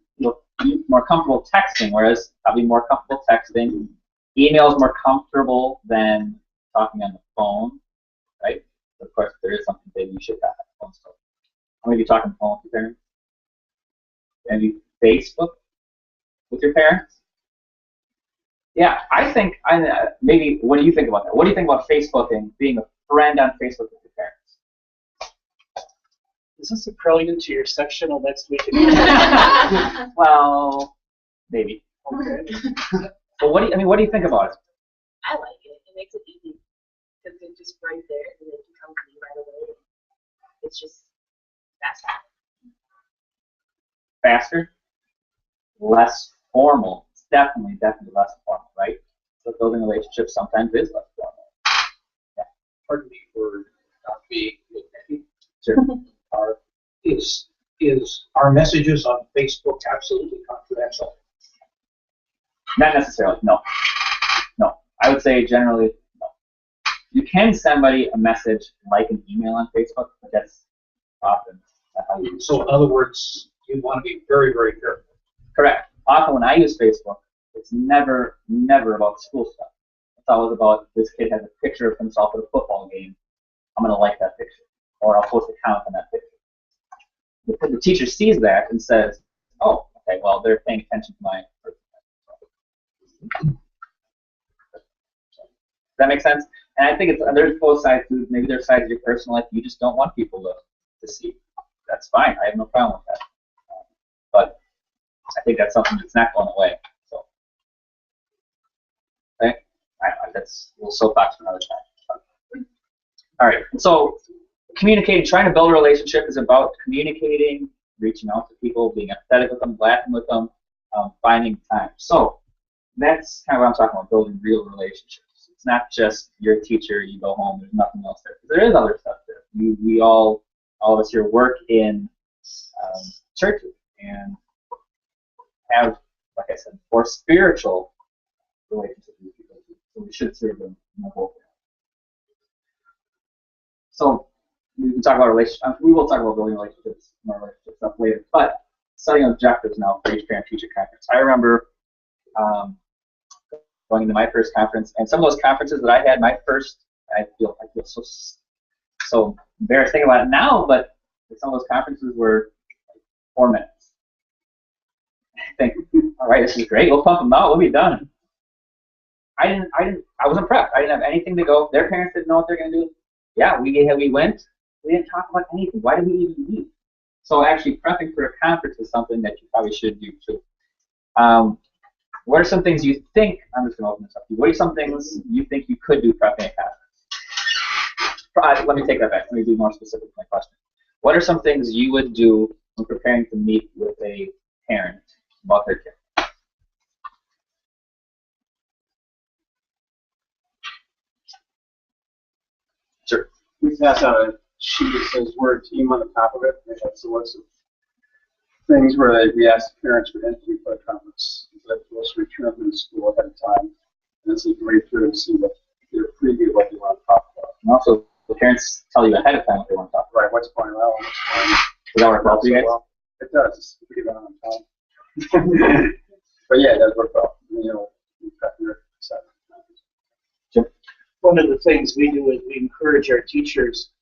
[SPEAKER 1] be more comfortable texting, whereas I'll be more comfortable texting. Email is more comfortable than talking on the phone, right? Of course, if there is something big, you should have that phone still. How many of you talk on the phone with your parents? And you Facebook with your parents? Yeah, I think, maybe, what do you think about that? What do you think about Facebook and being a friend on Facebook with your parents?
[SPEAKER 8] Is this a prelude to your sectional next week?
[SPEAKER 1] Well, maybe.
[SPEAKER 8] Okay.
[SPEAKER 1] But what do you think about it?
[SPEAKER 10] I like it. It makes it easy because they're just right there and they can come to you right away. It's just faster.
[SPEAKER 1] Faster, less formal. It's definitely less formal, right? So building relationships sometimes is less formal. Yeah.
[SPEAKER 2] Pardon me for not being nitpicky.
[SPEAKER 1] Sure.
[SPEAKER 2] Is our messages on Facebook absolutely confidential?
[SPEAKER 1] Not necessarily. No. No. I would say generally no. You can send somebody a message like an email on Facebook, but that's often not how you use it.
[SPEAKER 2] So in other words, you want to be very, very careful.
[SPEAKER 1] Correct. Often when I use Facebook, it's never about school stuff. It's always about, this kid has a picture of himself at a football game. I'm going to like that picture, or I'll post a comment on that picture. Because the teacher sees that and says, oh, okay, well, they're paying attention to my person. Does that make sense? And I think there's both sides to it. Maybe there's sides of your personal life you just don't want people to see. That's fine. I have no problem with that. But I think that's something that's not going away. So, okay, we'll soapbox for another time. All right. So, communicating, trying to build a relationship is about communicating, reaching out to people, being empathetic with them, laughing with them, finding time. So, that's kind of what I'm talking about, building real relationships. It's not just you're a teacher, you go home, there's nothing else there. There is other stuff there. We all of us here work in churches and have, like I said, more spiritual relationships with people. So we should serve them in both ways. So we can talk about relationships. We will talk about building relationships, more relationship stuff later. But setting objectives now for each parent-teacher conference. I remember going into my first conference, and some of those conferences that I had, my first, I feel so embarrassed thinking about it now, but some of those conferences were like 4 minutes. I think, all right, this is great. We'll pump them out. We'll be done. I wasn't prepped. I didn't have anything to go. Their parents didn't know what they're going to do. Yeah, we went. We didn't talk about anything. Why did we even meet? So actually, prepping for a conference is something that you probably should do too. What are some things you think? I'm just going to open this up. What are some things you think you could do prepping a conference? Let me take that back. Let me be more specific with my question. What are some things you would do when preparing to meet with a parent about their kid? Sure.
[SPEAKER 6] We pass out a sheet that says "We're a team" on the top of it. It has a list of things where we ask parents for entry for a conference. They're supposed to return them to school ahead of time, and so you can read through and see what their preview of what they want to talk about.
[SPEAKER 1] And also, the parents tell you ahead of time what they want to talk about.
[SPEAKER 6] Right, what's going well, what's going
[SPEAKER 1] Does that work well for you guys?
[SPEAKER 6] well. It does. It's pretty well on time. But yeah, it does work well. You know, we've got your side.
[SPEAKER 8] One of the things we do is we encourage our teachers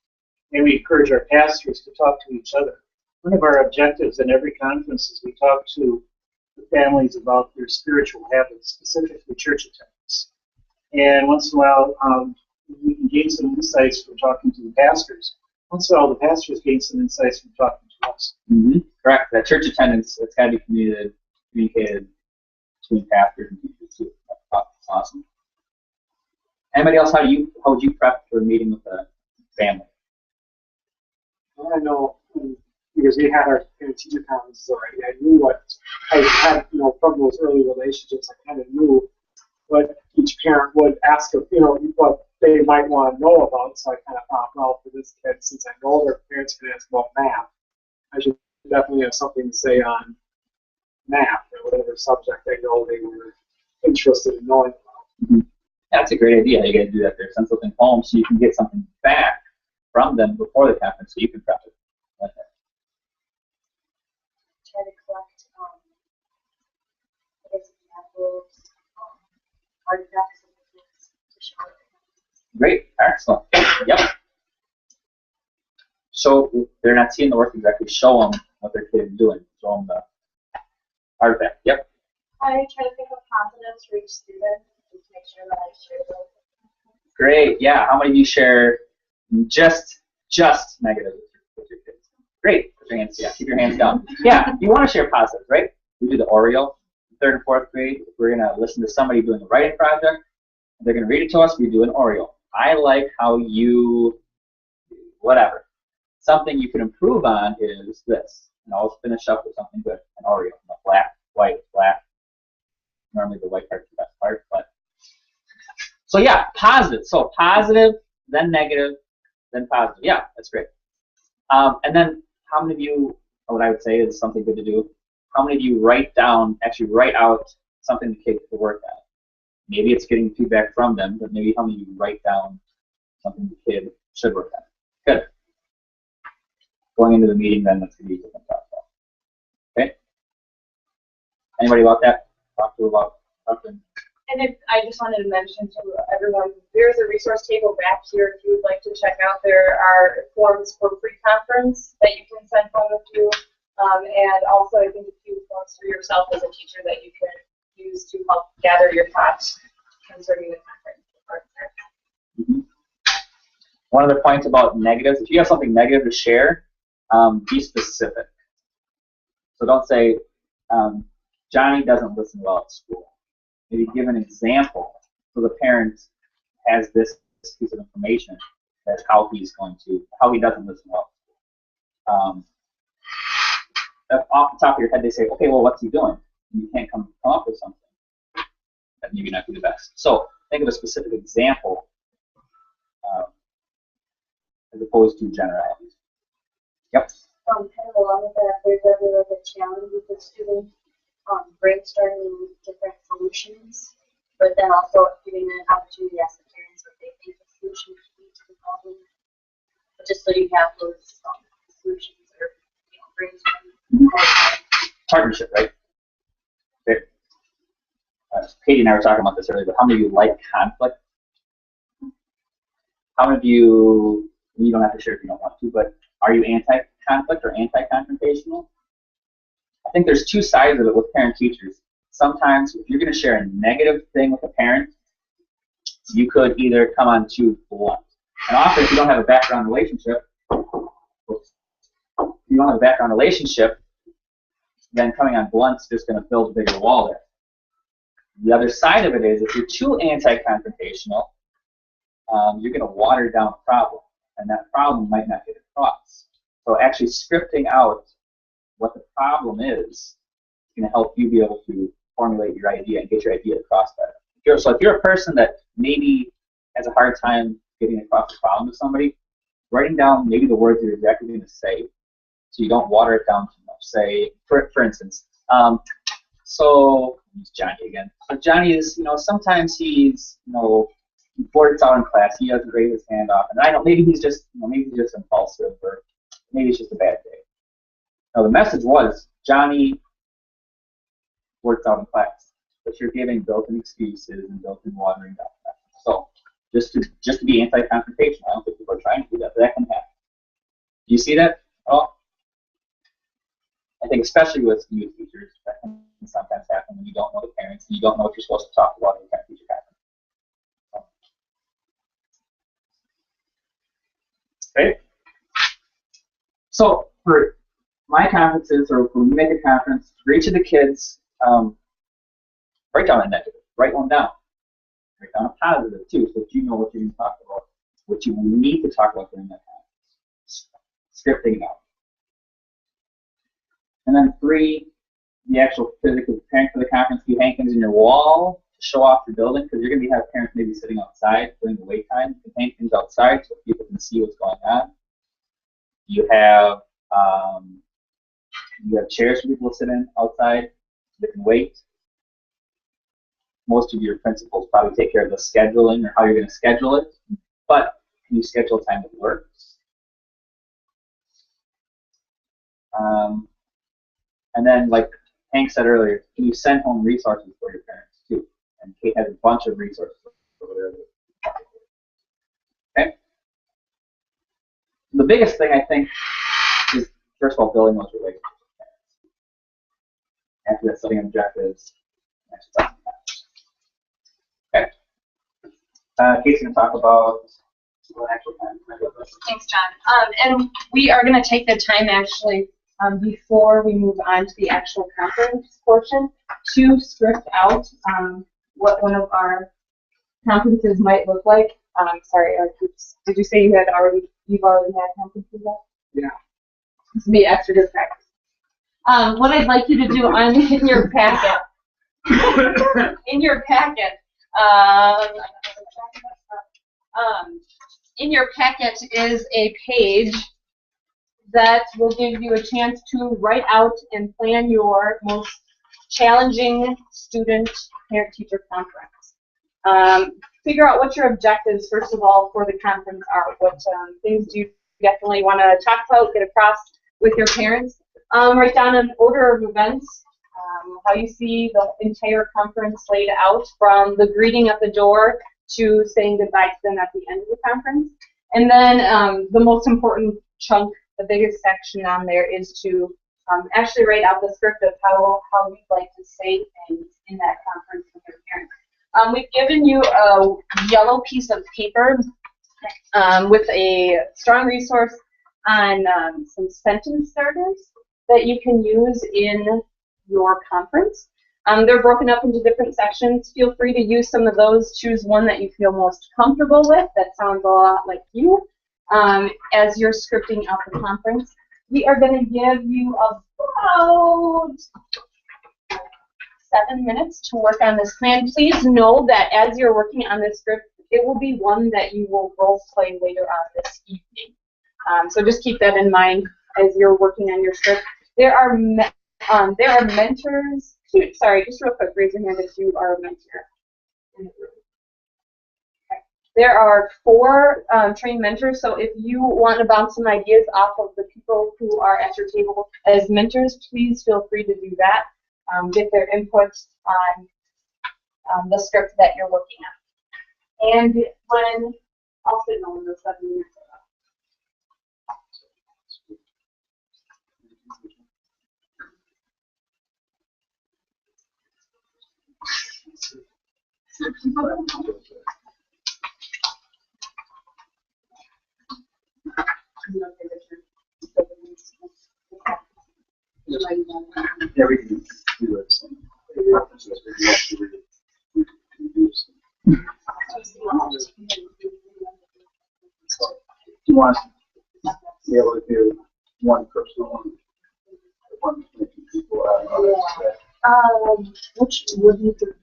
[SPEAKER 8] and we encourage our pastors to talk to each other. One of our objectives in every conference is we talk to the families about their spiritual habits, specifically church attendance. And once in a while, we can gain some insights from talking to the pastors. Once in a while, the pastors gain some insights from talking to us.
[SPEAKER 1] Mm-hmm. Correct. That church attendance, it's got to be communicated between pastors and teachers too. That's awesome. Anybody else? How would you prep for a meeting with a family?
[SPEAKER 4] I know because we had our parent-teacher conferences already. I knew what I had, from those early relationships. I kind of knew what each parent would ask of, what they might want to know about. So I kind of thought, well, for this kid, since I know their parents can ask about math, I should definitely have something to say on math or whatever subject I know they were interested in knowing about.
[SPEAKER 1] Mm-hmm. That's a great idea. You got to do that there. Send something home so you can get something back from them before the conference so you can prep it. Like that.
[SPEAKER 3] Try to collect examples, artifacts, and things to show it.
[SPEAKER 1] Great. Excellent. Yep. So if they're not seeing the work exactly, show them what their kid is doing. Show them the artifact. Yep.
[SPEAKER 9] I try to think of positives for each student to make sure that I share those.
[SPEAKER 1] Great. Yeah. How many of you share just negative with your kids? Great. Put your hands. Yeah. Keep your hands down. Yeah. You want to share positives, right? We do the Oreo. 3rd and 4th grade. If we're gonna listen to somebody doing a writing project, they're gonna read it to us. We do an Oreo. I like how you, whatever. Something you can improve on is this. And always finish up with something good. An Oreo. Black, white, black. Normally the white part's the best part, but. So yeah, positive. So positive, then negative, then positive. Yeah, that's great. And then how many of you, what I would say is something good to do, how many of you write out something the kid could work at? Maybe it's getting feedback from them, but maybe how many of you write down something the kid should work at? Good. Going into the meeting, then that's going to be different talk about. Okay? Anybody about that? Talk to about something?
[SPEAKER 7] And I just wanted to mention to everyone, there's a resource table back here if you would like to check out. There are forms for pre-conference that you can send home with you, and also I think a few forms for yourself as a teacher that you can use to help gather your thoughts concerning the conference.
[SPEAKER 1] Mm-hmm. One other point about negatives, if you have something negative to share, be specific. So don't say, Johnny doesn't listen well at school. Maybe give an example so the parent has this piece of information that's how he doesn't listen well. Off the top of your head, they say, okay, well, what's he doing? And you can't come up with something that maybe not be the best. So think of a specific example as opposed to generalities. Yep.
[SPEAKER 3] Kind of along with that, there's ever like a challenge with the student brainstorming different solutions, but then also giving an opportunity to ask the parents what they think the solution could be to the problem, but just so you have those solutions or brainstorming.
[SPEAKER 1] partnership, right? Katie and I were talking about this earlier, but how many of you like conflict? How many of you don't have to share if you don't want to, but are you anti-conflict or anti-confrontational? I think there's two sides of it with parent-teachers. Sometimes if you're going to share a negative thing with a parent, you could either come on too blunt. And often if you don't have a background relationship, then coming on blunt's just going to build a bigger wall there. The other side of it is if you're too anti-confrontational, you're going to water down the problem, and that problem might not get across. So actually scripting out what the problem is going to help you be able to formulate your idea and get your idea across better. So if you're a person that maybe has a hard time getting across the problem to somebody, writing down maybe the words you're exactly going to say so you don't water it down too much. Say, for instance, so use Johnny again. So Johnny is, sometimes he's, he blurts out in class. He doesn't raise his hand off, and I don't. Maybe he's just, impulsive, or maybe it's just a bad day. Now the message was Johnny blurts out in class, but you're giving built-in excuses and built-in watering down. So just to be anti-confrontational. I don't think people are trying to do that, but that can happen. Do you see that? Oh, I think especially with new teachers, that can sometimes happen when you don't know the parents and you don't know what you're supposed to talk about in parent-teacher conference. Okay. So for my conferences, or when we make a conference, for each of the kids, write down a negative. Write one down. Write down a positive too, so that you know what you're going to talk about, what you need to talk about during that conference. Scripting it out. And then 3, the actual physical preparing for the conference. You hang things in your wall to show off your building, because you're going to have parents maybe sitting outside during the wait time. You can hang things outside so people can see what's going on. You have chairs for people to sit in outside. They can wait. Most of your principals probably take care of the scheduling or how you're going to schedule it. But can you schedule time that works? And then, like Hank said earlier, can you send home resources for your parents too? And Kate has a bunch of resources over there. Okay? The biggest thing I think is, first of all, building those relationships with parents. After that, setting objectives. Okay. Kate's going to talk about the actual time.
[SPEAKER 7] Thanks, John. And we are going to take the time actually before we move on to the actual conference portion to script out what one of our conferences might look like. Sorry, did you say you've already had conferences yet?
[SPEAKER 4] Yeah.
[SPEAKER 7] This would be extra good practice. What I'd like you to do in your packet, in your packet is a page that will give you a chance to write out and plan your most challenging student parent-teacher conference. Figure out what your objectives, first of all, for the conference are. What things do you definitely want to talk about, get across with your parents. Write down an order of events, how you see the entire conference laid out, from the greeting at the door to saying goodbye to them at the end of the conference. And then the most important chunk, the biggest section on there, is to actually write out the script of how you'd like to say things in that conference with your parents. We've given you a yellow piece of paper with a strong resource on some sentence starters that you can use in your conference. They're broken up into different sections. Feel free to use some of those. Choose one that you feel most comfortable with, that sounds a lot like you, as you're scripting out the conference. We are going to give you about 7 minutes to work on this plan. Please know that as you're working on this script, it will be one that you will role play later on this evening. So just keep that in mind as you're working on your script. There are mentors. Sorry, just real quick, raise your hand if you are a mentor in the room. There are 4 trained mentors, so if you want to bounce some ideas off of the people who are at your table as mentors, please feel free to do that. Get their input on the script that you're looking at. And when I'll sit on the 7 minutes.
[SPEAKER 6] Yeah, we can do it. Do you want to be able to do one personal one people
[SPEAKER 3] Which would you do?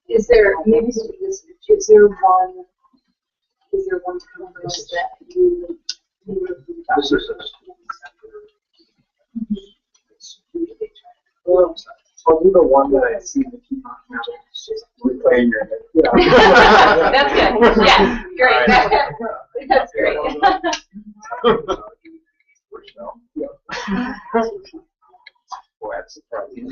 [SPEAKER 3] Is there maybe is there one conference that you would
[SPEAKER 6] This is I'll do the one that I see the keep on replaying your head. Yeah.
[SPEAKER 7] That's good. Yes, great. That's great.
[SPEAKER 6] Boy, that's surprising.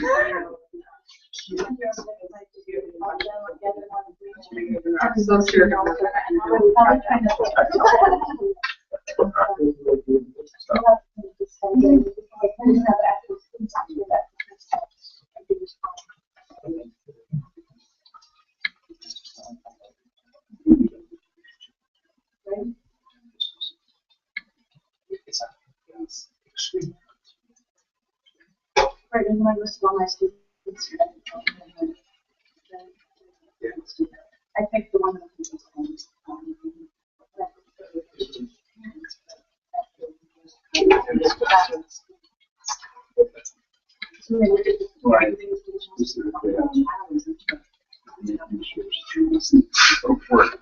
[SPEAKER 3] Right, and my list of all my students. I picked the one that
[SPEAKER 6] Right. This is making sure students don't work.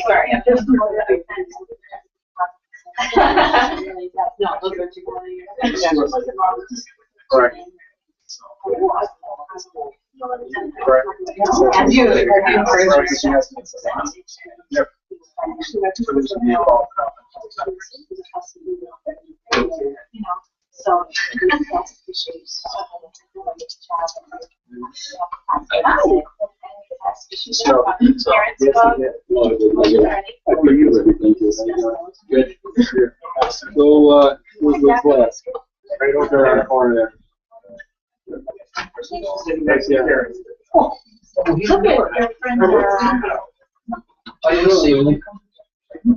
[SPEAKER 7] Sorry, I'm just no, those are too And you
[SPEAKER 6] Yep.
[SPEAKER 3] So
[SPEAKER 6] Good. So, where's the class? Right over there in the corner there.
[SPEAKER 7] Look at your friend.
[SPEAKER 6] How you doing?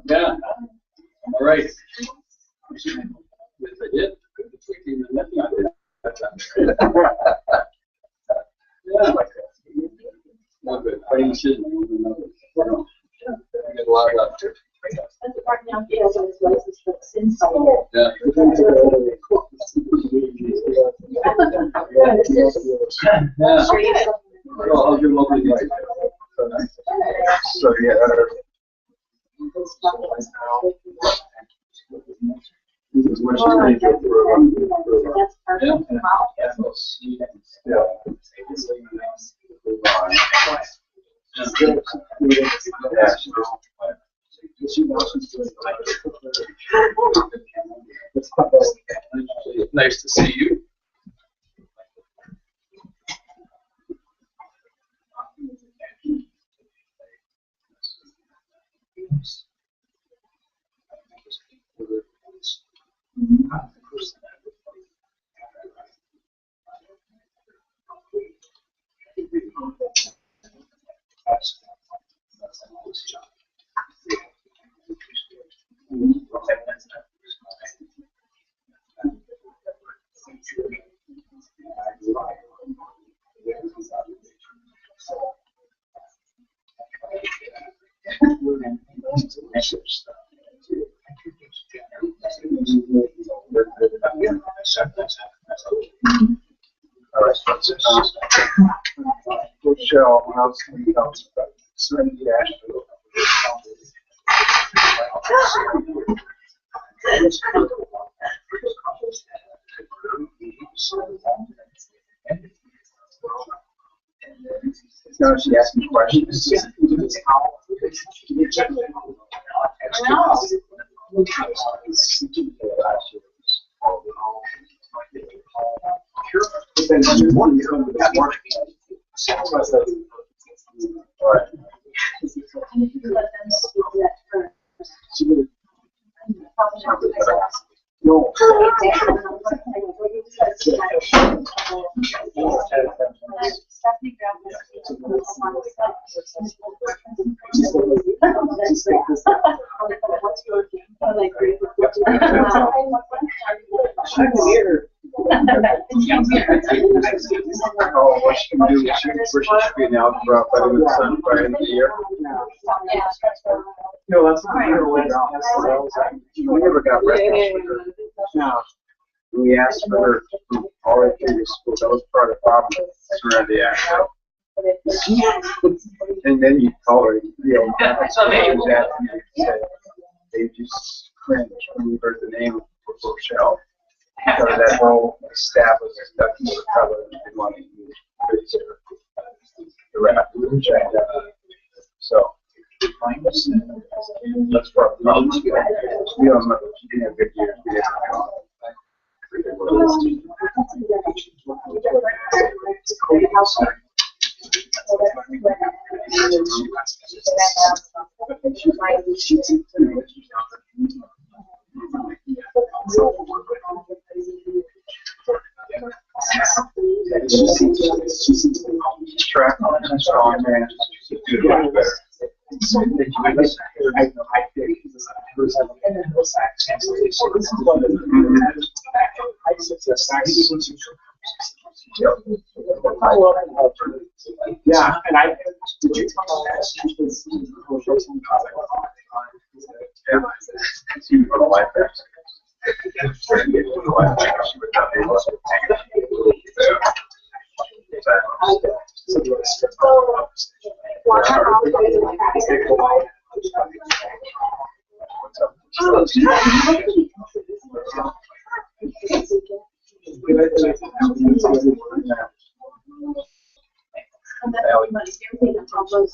[SPEAKER 6] Yeah. All right. Yes, I did. Yeah. Not good. You should. I get a lot of that. Yeah. Yeah. Well, I'll give them up to you. So, yeah. This is much easier nice to see you. Michelle, when I was thinking about Serenity Asheville. Now she asked me questions. But then she wanted to come to this morning. All right. No. Oh, what she can do, she should be an algebra by the end of the year. No, that's not her way around. We never got recognition for her. No. We asked for her all the way through school. That was part of the problem. Serenity Asheville. And then you call her, they just cringe when we heard the name of Rochelle. Because that whole established stuff was covered in money. The rap. So, that's what we don't know. She didn't have good years. Track on and strong man. Do much better. Yeah, and I did you talk about that?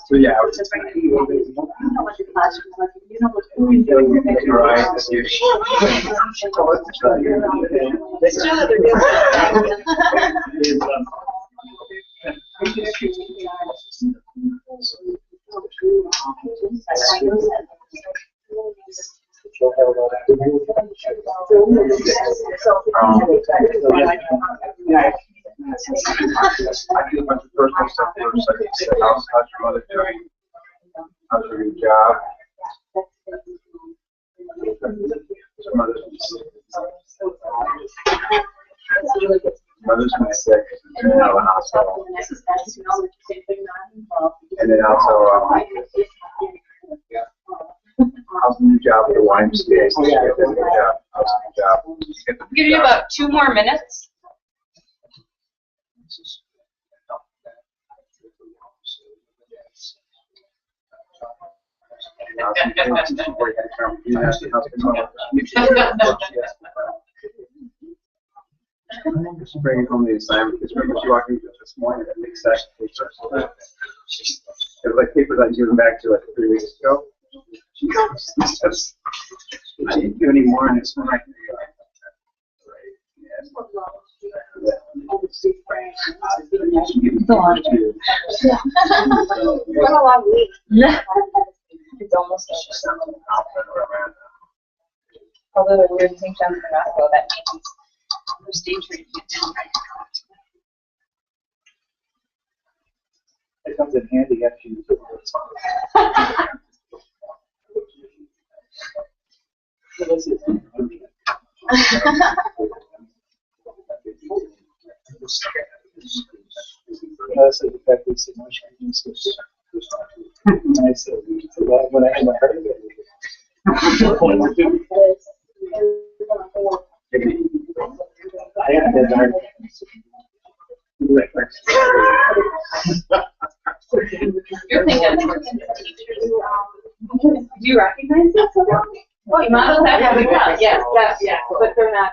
[SPEAKER 6] So yeah, I was just right. do a bunch of personal stuff first. I can say, how's your mother doing? How's your new job? Mother's been sick. Mother's been sick. And then out of the hospital. And then also, how's the new job at the YMCA? How's the new job?
[SPEAKER 7] I'll give you about 2 more minutes.
[SPEAKER 6] Just bringing home the assignment because remember she walked into this morning at big session paper. It was like paper that you went back to like 3 weeks ago. I didn't do any more on this one.
[SPEAKER 10] It's almost although the weird thing down for Roscoe, that means we're stage ready.
[SPEAKER 8] It comes in handy after you do That's the fact that so much I said, when I had my heart I had that heart.
[SPEAKER 7] You're thinking teachers. Do you recognize that? Oh, you models that have a yes, yeah, but they're not.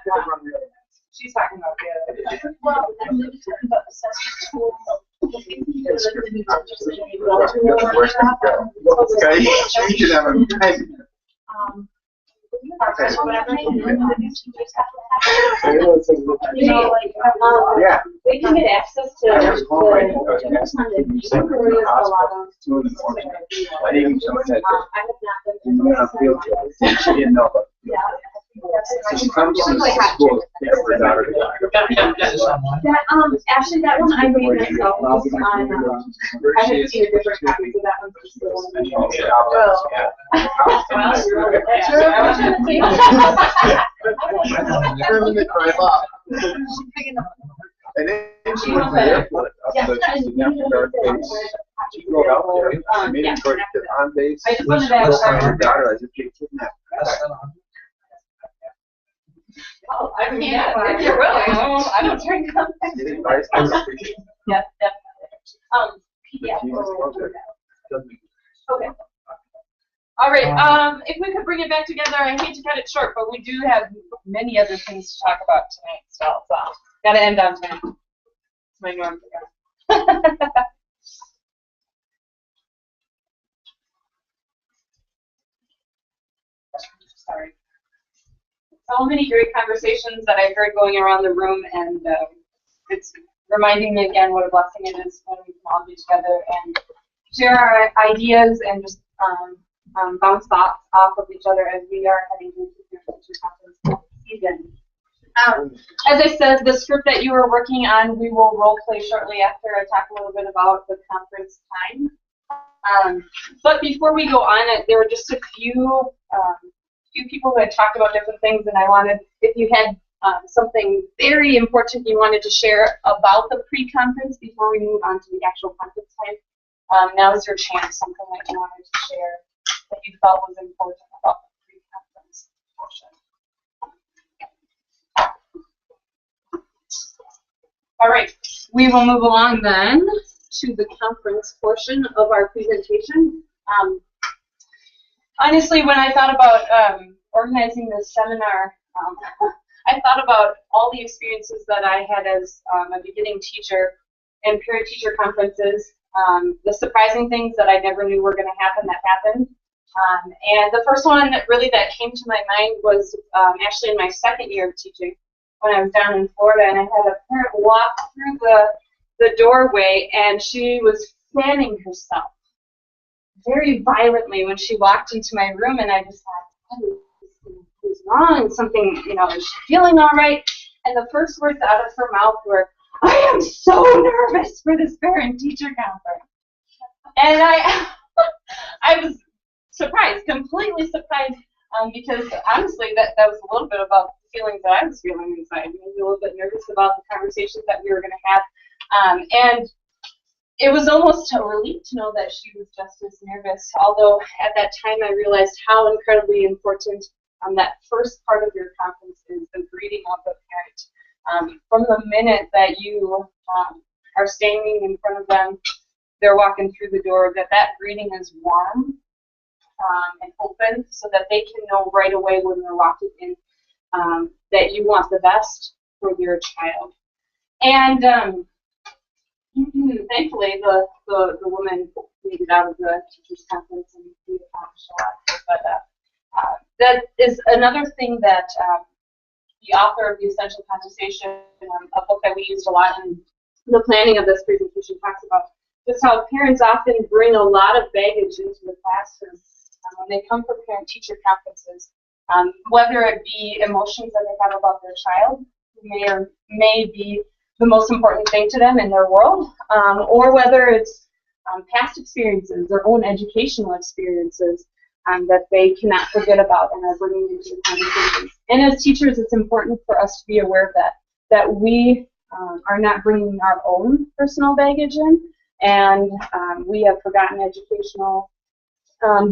[SPEAKER 7] She's talking about the other. Well,
[SPEAKER 6] Yeah.
[SPEAKER 7] They can get access to the
[SPEAKER 6] I didn't someone said she didn't know about it. So she comes to the school for her daughter to
[SPEAKER 7] actually, that one I made myself. I have seen a different copies of that one.
[SPEAKER 6] Determine the crime up. And then she went to the airport. She drove out there. She made it to on base.
[SPEAKER 7] I just wanted to
[SPEAKER 6] She
[SPEAKER 7] ask
[SPEAKER 6] her daughter as if she kidnapped.
[SPEAKER 7] Oh, I mean, yeah, if you're willing, I don't drink coffee. Yeah, definitely. Yeah. Okay. All right. If we could bring it back together, I hate to cut it short, but we do have many other things to talk about tonight. So, gotta end on time. It's my norm. Sorry. So many great conversations that I heard going around the room, and it's reminding me again what a blessing it is when we can all be together and share our ideas and just bounce thoughts off of each other as we are heading into the teacher conference season. As I said, the script that you were working on, we will role play shortly after I talk a little bit about the conference time. But before we go on, there were just a few people who had talked about different things, and I wanted, if you had something very important you wanted to share about the pre-conference before we move on to the actual conference time, now is your chance, something that you wanted to share that you felt was important about the pre-conference portion. All right, we will move along then to the conference portion of our presentation. Honestly, when I thought about organizing this seminar, I thought about all the experiences that I had as a beginning teacher and parent-teacher conferences, the surprising things that I never knew were going to happen that happened. And the first one really that came to my mind was actually in my second year of teaching when I was down in Florida, and I had a parent walk through the doorway, and she was fanning herself very violently when she walked into my room, and I just thought, what is wrong? Something, is she feeling all right? And the first words out of her mouth were, I am so nervous for this parent-teacher conference. And I was surprised, completely surprised, because honestly, that was a little bit about the feelings that I was feeling inside. Maybe a little bit nervous about the conversations that we were going to have. And it was almost a relief to know that she was just as nervous, although at that time I realized how incredibly important that first part of your conference is, the greeting of the parent. From the minute that you are standing in front of them, they're walking through the door, that greeting is warm and open, so that they can know right away when they're walking in that you want the best for your child. And thankfully, the woman made it out of the teachers' conference and we accomplished a lot. But that is another thing that the author of The Essential Conversation, a book that we used a lot in the planning of this presentation, talks about just how parents often bring a lot of baggage into the classroom when they come for parent-teacher conferences, whether it be emotions that they have about their child, who may be the most important thing to them in their world, or whether it's past experiences, their own educational experiences that they cannot forget about and are bringing into the conversations. And as teachers, it's important for us to be aware of that we are not bringing our own personal baggage in, and we have forgotten educational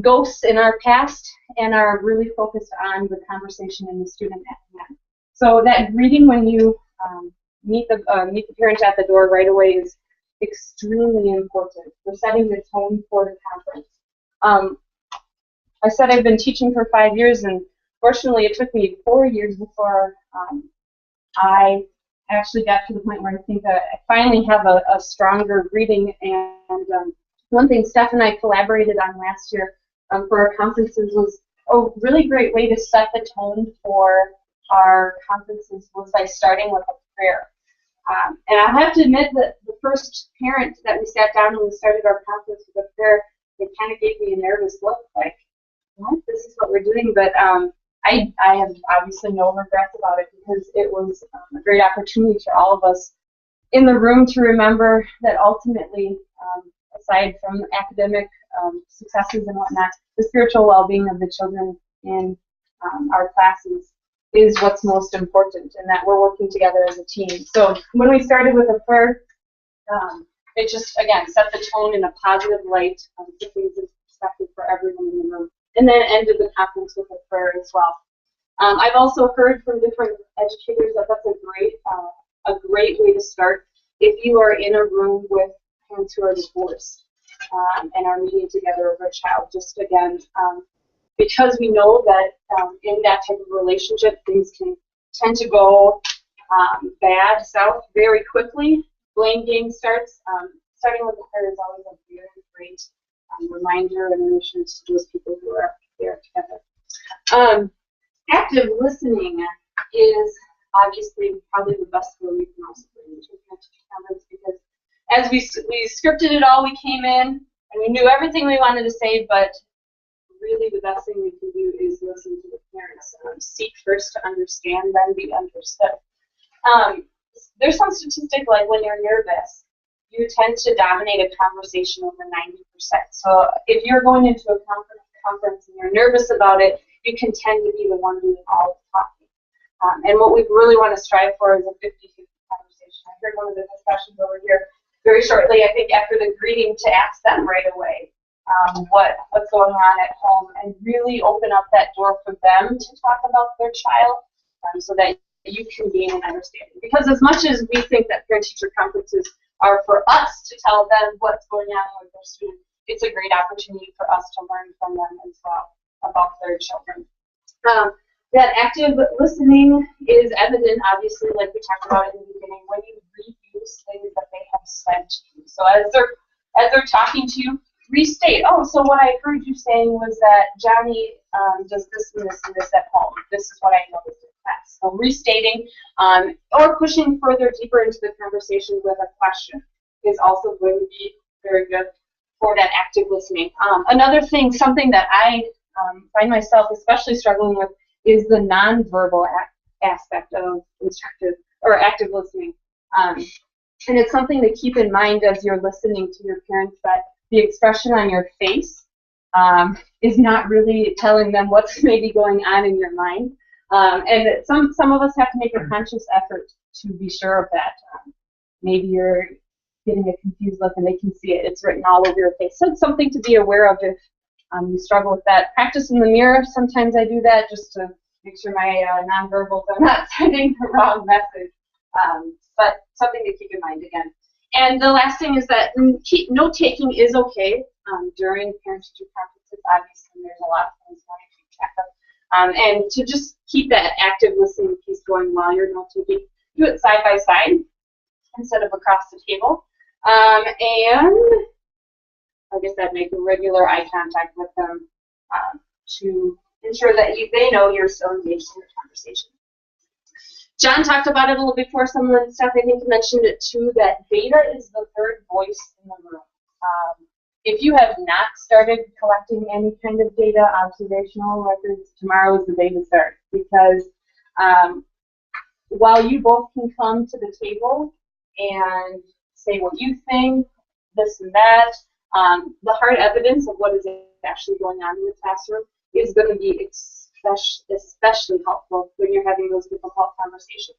[SPEAKER 7] ghosts in our past and are really focused on the conversation and the student at hand. So that greeting when you meet the parent at the door right away is extremely important for setting the tone for the conference. I said I've been teaching for 5 years, and fortunately it took me 4 years before I actually got to the point where I think I finally have a stronger greeting. And one thing Steph and I collaborated on last year for our conferences was a really great way to set the tone for our conferences was by starting with a prayer. And I have to admit that the first parent that we sat down and we started our conference with a prayer, it kind of gave me a nervous look, like, what? This is what we're doing? But I have obviously no regrets about it, because it was a great opportunity for all of us in the room to remember that ultimately, aside from academic successes and whatnot, the spiritual well-being of the children in our classes is what's most important, and that we're working together as a team. So when we started with a prayer, it just, again, set the tone in a positive light, put things in perspective for everyone in the room, and then ended the conference with a prayer as well. I've also heard from different educators that that's a great way to start if you are in a room with parents who are divorced and are meeting together over a child. Just again, because we know that in that type of relationship, things can tend to go bad, south very quickly. Blame game starts. Starting with the prayer is always a very great reminder and reassurance to those people who are there together. Active listening is obviously probably the best way we can also bring into a conference, because as we scripted it all, we came in and we knew everything we wanted to say, but really the best thing we can do is listen to the parents. Seek first to understand, then be understood. There's some statistic like when you're nervous, you tend to dominate a conversation over 90%. So if you're going into a conference and you're nervous about it, you can tend to be the one doing all the talking. And what we really want to strive for is a 50-50 conversation. I heard one of the discussions over here very shortly, I think after the greeting, to ask them right away what's going on at home, and really open up that door for them to talk about their child, so that you can gain an understanding. Because as much as we think that parent-teacher conferences are for us to tell them what's going on with their students, it's a great opportunity for us to learn from them as well about their children. That active listening is evident, obviously, like we talked about in the beginning, when you reuse things that they have said to you. So as they're talking to you, restate. Oh, so what I heard you saying was that Johnny does this and this and this at home. This is what I noticed in class. So restating or pushing further deeper into the conversation with a question is also going to be very good for that active listening. Another thing, something that I find myself especially struggling with, is the nonverbal aspect of instructive or active listening. And it's something to keep in mind as you're listening to your parents, that the expression on your face is not really telling them what's maybe going on in your mind. And some of us have to make a conscious effort to be sure of that. Maybe you're getting a confused look and they can see it. It's written all over your face. So it's something to be aware of if you struggle with that. Practice in the mirror. Sometimes I do that just to make sure my nonverbals are not sending the wrong message. But something to keep in mind again. And the last thing is that note-taking is okay during parent-teacher conferences. Obviously, there's a lot of things going to keep track of. And to just keep that active listening piece going while you're note-taking, do it side by side instead of across the table. And like I said, make a regular eye contact with them to ensure that they know you're still engaged in the conversation. John talked about it a little before. Some of the stuff, I think, mentioned it too, that data is the third voice in the room. If you have not started collecting any kind of data, observational records, tomorrow is the day to start. Because while you both can come to the table and say what you think, this and that, the hard evidence of what is actually going on in the classroom is going to be especially helpful when you're having those difficult conversations.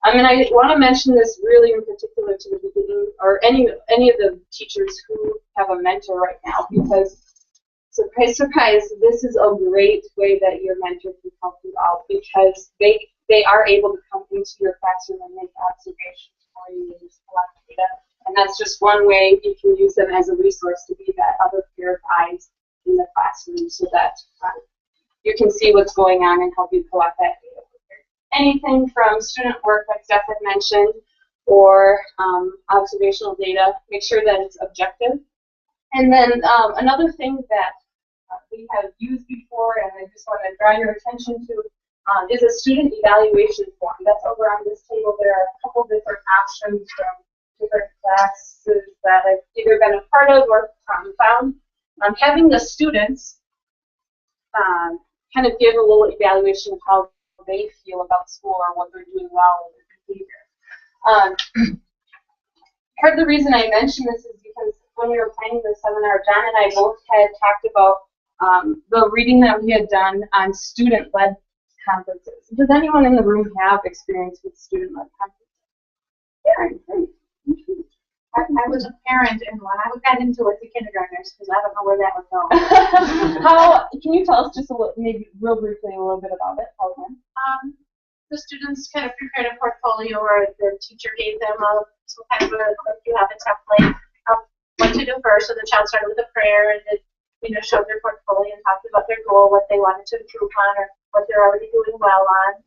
[SPEAKER 7] And I want to mention this really in particular to the beginning, or any of the teachers who have a mentor right now, because surprise, surprise, this is a great way that your mentor can help you out, because they are able to come into your classroom and make observations for you and just collect data. And that's just one way you can use them as a resource to be that other pair of eyes in the classroom, so that you can see what's going on and help you collect that data. Anything from student work, like Steph had mentioned, or observational data, make sure that it's objective. And then another thing that we have used before, and I just want to draw your attention to, is a student evaluation form. That's over on this table. There are a couple different options from different classes that I've either been a part of or found. Having the students kind of give a little evaluation of how they feel about school or what they're doing well in their behavior. Part of the reason I mention this is because when we were planning this seminar, John and I both had talked about the reading that we had done on student-led conferences. Does anyone in the room have experience with student-led conferences? Yeah, great.
[SPEAKER 9] I was a parent, and when I got into it, the kindergartners, because I don't know where that would go.
[SPEAKER 7] Can you tell us just a little, maybe real briefly, a little bit about it?
[SPEAKER 9] The students kind of prepared a portfolio, or the teacher gave them some kind of you have a template of what to do first. So the child started with a prayer, and then showed their portfolio and talked about their goal, what they wanted to improve on, or what they're already doing well on,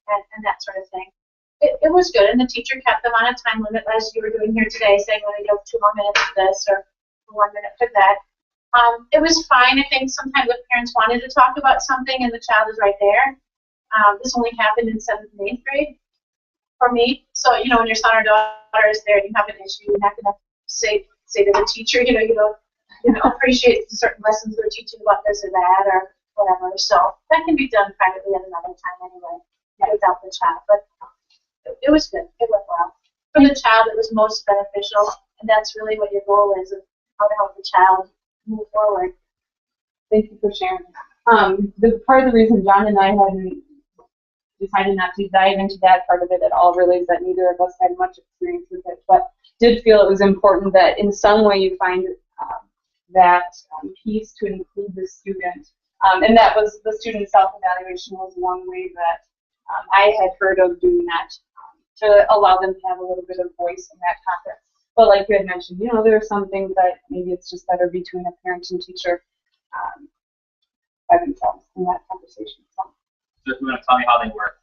[SPEAKER 9] and that sort of thing. It was good, and the teacher kept them on a time limit, as you were doing here today, saying, well, you have 2 more minutes for this, or 1 minute for that. It was fine. I think sometimes the parents wanted to talk about something, and the child is right there. This only happened in 7th and 8th grade for me. So, when your son or daughter is there and you have an issue, you're not going to say to the teacher, you don't appreciate certain lessons they're teaching about this or that or whatever. So that can be done privately at another time anyway, without the child. But it was good. It went well. For the child, it was most beneficial, and that's really what your goal is, of how to help the child move forward.
[SPEAKER 7] Thank you for sharing. The part of the reason John and I hadn't decided not to dive into that part of it at all really is that neither of us had much experience with it, but did feel it was important that in some way you find that piece to include the student. And that was the student self-evaluation was one way that I had heard of doing that, to allow them to have a little bit of voice in that context. But like you had mentioned, there are some things that maybe it's just better between a parent and teacher by themselves in that conversation. So.
[SPEAKER 5] Just want to tell me how they work.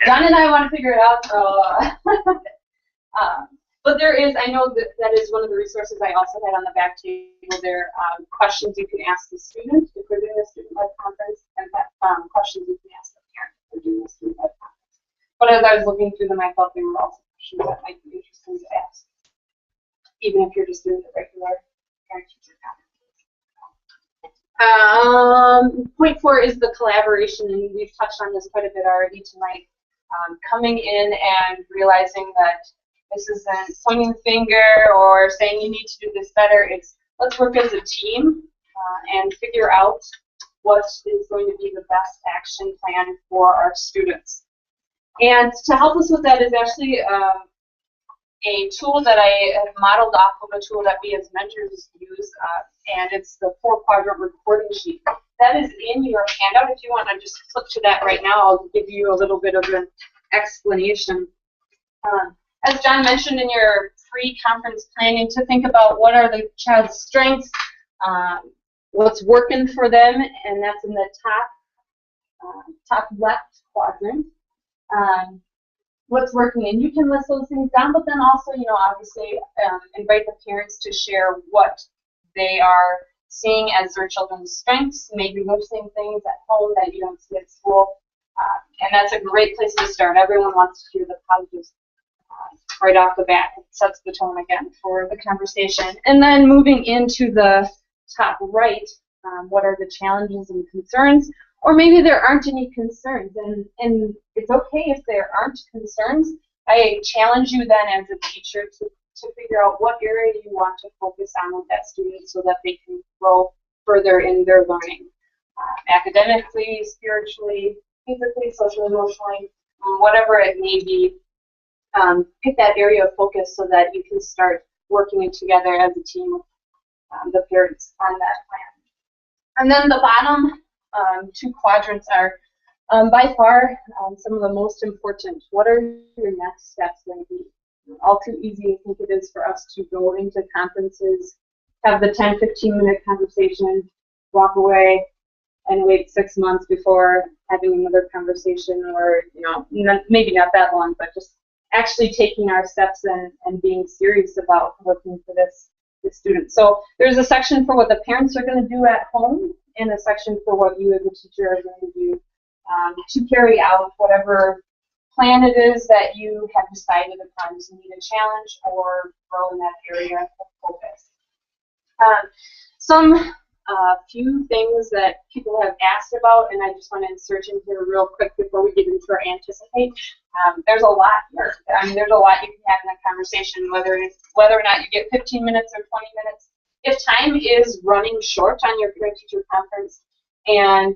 [SPEAKER 7] John and I want to figure it out. So, but there is, I know that is one of the resources I also had on the back table. There are questions you can ask the student if we're doing a student-led conference, and questions you can ask the parent if we're doing a student-led conference. But as I was looking through them, I felt they were also questions that might be interesting to ask, even if you're just doing the regular parent-teacher conference. Point 4 is the collaboration, and we've touched on this quite a bit already tonight. Coming in and realizing that This isn't pointing the finger or saying you need to do this better. It's let's work as a team and figure out what is going to be the best action plan for our students. And to help us with that is actually a tool that I have modeled off of a tool that we as mentors use, and it's the 4-quadrant reporting sheet. That is in your handout. If you want to just flip to that right now, I'll give you a little bit of an explanation. As John mentioned in your pre-conference planning, to think about what are the child's strengths, what's working for them, and that's in the top left quadrant. What's working, and you can list those things down, but then also, obviously invite the parents to share what they are seeing as their children's strengths. Maybe they're seeing things at home that you don't see at school, and that's a great place to start. Everyone wants to hear the positives right off the bat. It sets the tone again for the conversation. And then moving into the top right, what are the challenges and concerns? Or maybe there aren't any concerns, and it's okay if there aren't concerns. I challenge you then as a teacher to figure out what area you want to focus on with that student so that they can grow further in their learning. Academically, spiritually, physically, socially, emotionally, whatever it may be. Pick that area of focus so that you can start working it together as a team with the parents on that plan. And then the bottom 2 quadrants are by far some of the most important. What are your next steps going to be? All too easy, I think it is, for us to go into conferences, have the 10, 15-minute conversation, walk away, and wait 6 months before having another conversation, or maybe not that long, but just actually taking our steps and being serious about working for this student. So there's a section for what the parents are going to do at home, and a section for what you as a teacher are going to do to carry out whatever plan it is that you have decided upon to meet a challenge or grow in that area of focus. Some few things that people have asked about, and I just want to insert in here real quick before we get into our anticipate. There's a lot here. I mean, there's a lot you can have in a conversation, whether or not you get 15 minutes or 20 minutes. If time is running short on your parent-teacher conference and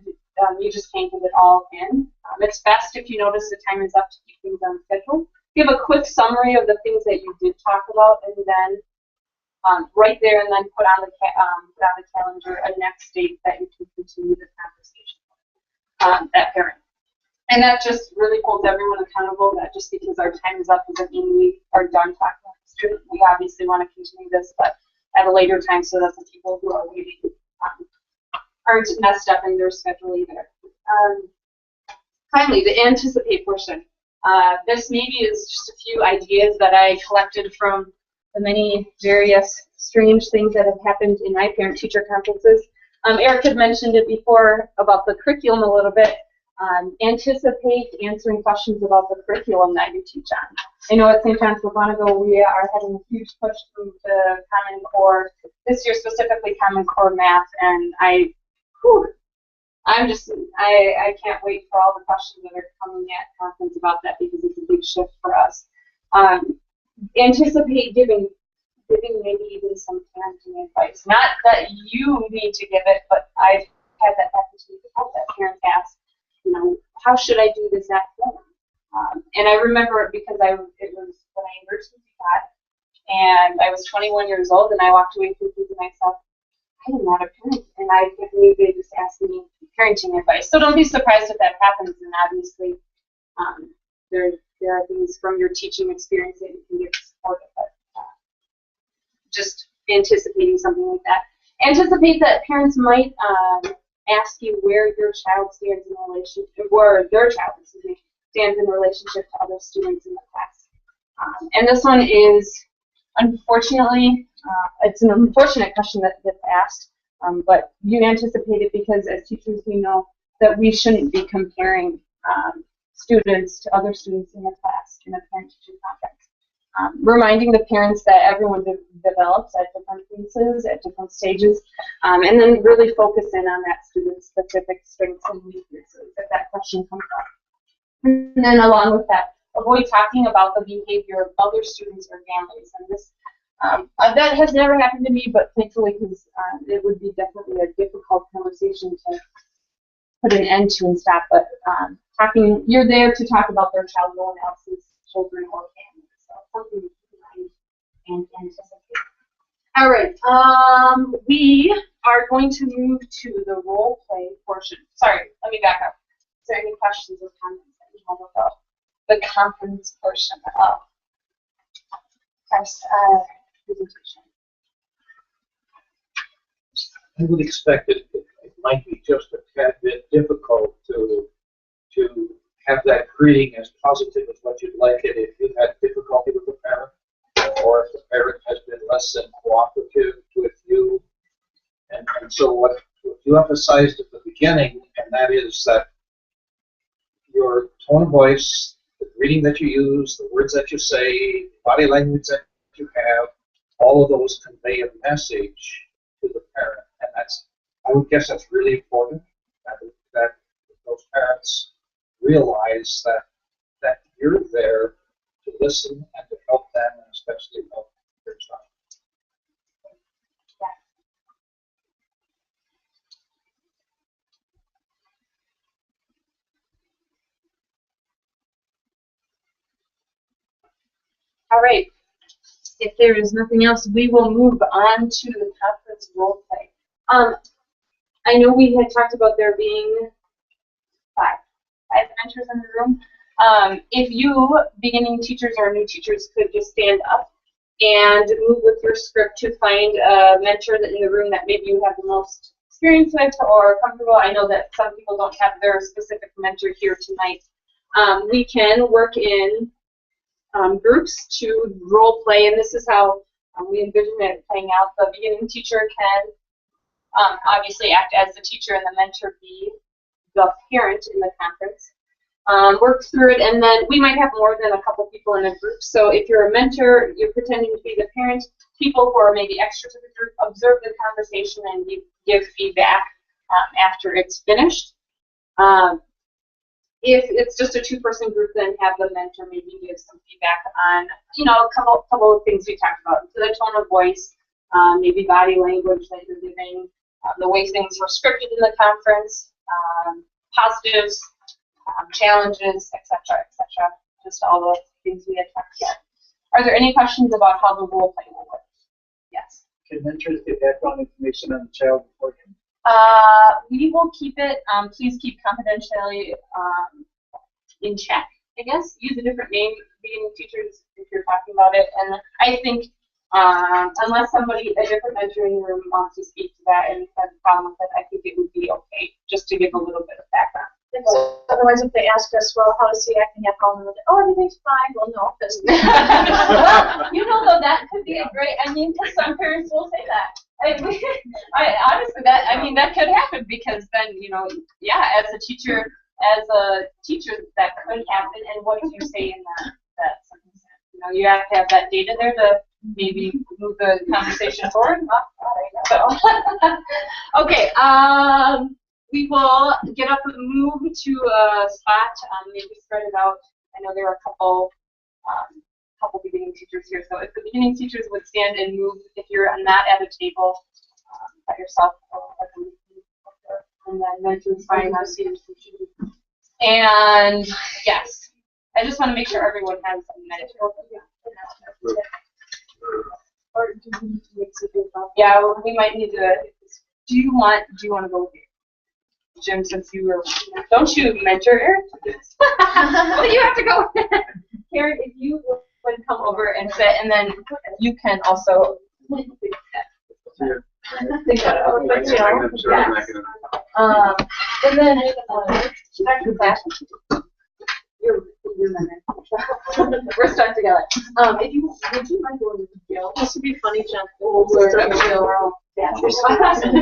[SPEAKER 7] you just can't get it all in, it's best if you notice the time is up to keep things on schedule. Give a quick summary of the things that you did talk about, and then right there, and then put on the calendar a next date that you can continue the conversation. That parent. And that just really holds everyone accountable. That just because our time is up doesn't mean we are done talking about the student. We obviously want to continue this, but at a later time so that the people who are waiting aren't messed up in their schedule either. Finally, the anticipate portion. This maybe is just a few ideas that I collected from the many various strange things that have happened in my parent-teacher conferences. Eric had mentioned it before about the curriculum a little bit. Anticipate answering questions about the curriculum that you teach on. I know at St. John's Botanical we are having a huge push through the Common Core, this year specifically Common Core Math, and I can't wait for all the questions that are coming at conference about that because it's a big shift for us. Anticipate giving maybe even some parenting advice. Not that you need to give it, but I've had that opportunity to help that parent ask, how should I do this at home? And I remember it because it was when I first got, and I was 21 years old, and I walked away thinking to myself, I am not a parent, and I can't believe they just asked me parenting advice. So don't be surprised if that happens, and obviously there are things from your teaching experience that you can give support of, but just anticipating something like that. Anticipate that parents might ask you where your child stands in relationship, or their child, stands in relationship to other students in the class. And this one is, unfortunately, it's an unfortunate question that gets asked, but you anticipate it because as teachers we know that we shouldn't be comparing students to other students in the class in a parent-teacher context. Reminding the parents that everyone develops at different paces, at different stages, and then really focus in on that student's specific strengths and weaknesses if that question comes up. And then along with that, avoid talking about the behavior of other students or families. And this that has never happened to me, but thankfully, because it would be definitely a difficult conversation to put an end to and stop. But you're there to talk about their child, no one else's children or family. So something to keep in mind and anticipate. All right, we are going to move to the role play portion. Sorry, let me back up. Is there any questions or comments that you have about the conference portion of our presentation?
[SPEAKER 11] I would expect it might be just a tad bit difficult to have that greeting as positive as what you'd like it if you had difficulty with the parent, or if the parent has been less than cooperative with you. And so what you emphasized at the beginning, and that is that your tone of voice, the greeting that you use, the words that you say, the body language that you have, all of those convey a message to the parent. And I would guess that's really important, that those parents realize that you're there to listen and to help them, and especially help their child.
[SPEAKER 7] All right. If there is nothing else, we will move on to the conference role play. I know we had talked about there being five mentors in the room. If you, beginning teachers or new teachers, could just stand up and move with your script to find a mentor in the room that maybe you have the most experience with or comfortable. I know that some people don't have their specific mentor here tonight. We can work in groups to role play, and this is how we envision it playing out. The beginning teacher can obviously act as the teacher and the mentor be the parent in the conference. Work through it, and then we might have more than a couple people in a group. So if you're a mentor, you're pretending to be the parent. People who are maybe extra to the group observe the conversation and give feedback after it's finished. If it's just a two-person group, then have the mentor maybe give some feedback on, a couple of things we talked about. So the tone of voice, maybe body language that you're giving, the way things were scripted in the conference, positives, challenges, etc., etc. Just all the things we had talked about. Are there any questions about how the role play will work? Yes.
[SPEAKER 8] Can mentors get background information on the child beforehand?
[SPEAKER 7] We will keep it, please keep confidentiality in check, I guess. Use a different name, beginning teachers, if you're talking about it. And I think, unless a different mentor in the room wants to speak to that and has a problem with it, I think it would be okay just to give a little bit of background.
[SPEAKER 9] Otherwise, if they ask us, well, how is he acting at home? And we'll say, oh, everything's fine. Well, no, because
[SPEAKER 7] well, though, that could be a great, because some parents will say that. Honestly, that could happen, because then, as a teacher, that could happen. And what do you say in that circumstance? You have to have that data there to maybe move the conversation forward. Okay. We will get up and move to a spot, maybe spread it out. I know there are a couple beginning teachers here, so if the beginning teachers would stand and move, if you're not at a table by yourself, and then mentors find our seaters. And yes, I just want to make sure everyone has a minute. Or do we need to mix it up? Yeah, we might need to. Do you want to go here? Jim, since you were, don't you mentor Eric? Well, you have to go. Karen, if you would come over and sit, and then you can also think about it. And then after that, you're we're stuck together. Would you mind going to jail? This would be funny, John. We're stuck in jail. Yeah.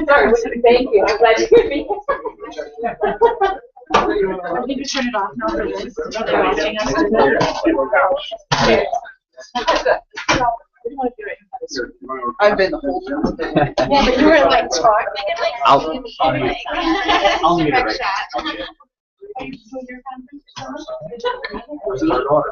[SPEAKER 7] Sorry, thank you. I'm glad you could be.
[SPEAKER 9] I need to turn it off now. They're watching us.
[SPEAKER 7] Okay.
[SPEAKER 12] I've been the whole time.
[SPEAKER 9] Yeah, but you were like talking and like.
[SPEAKER 1] I'll need it right.
[SPEAKER 9] you enjoyed your conference so much.
[SPEAKER 11] This is our daughter.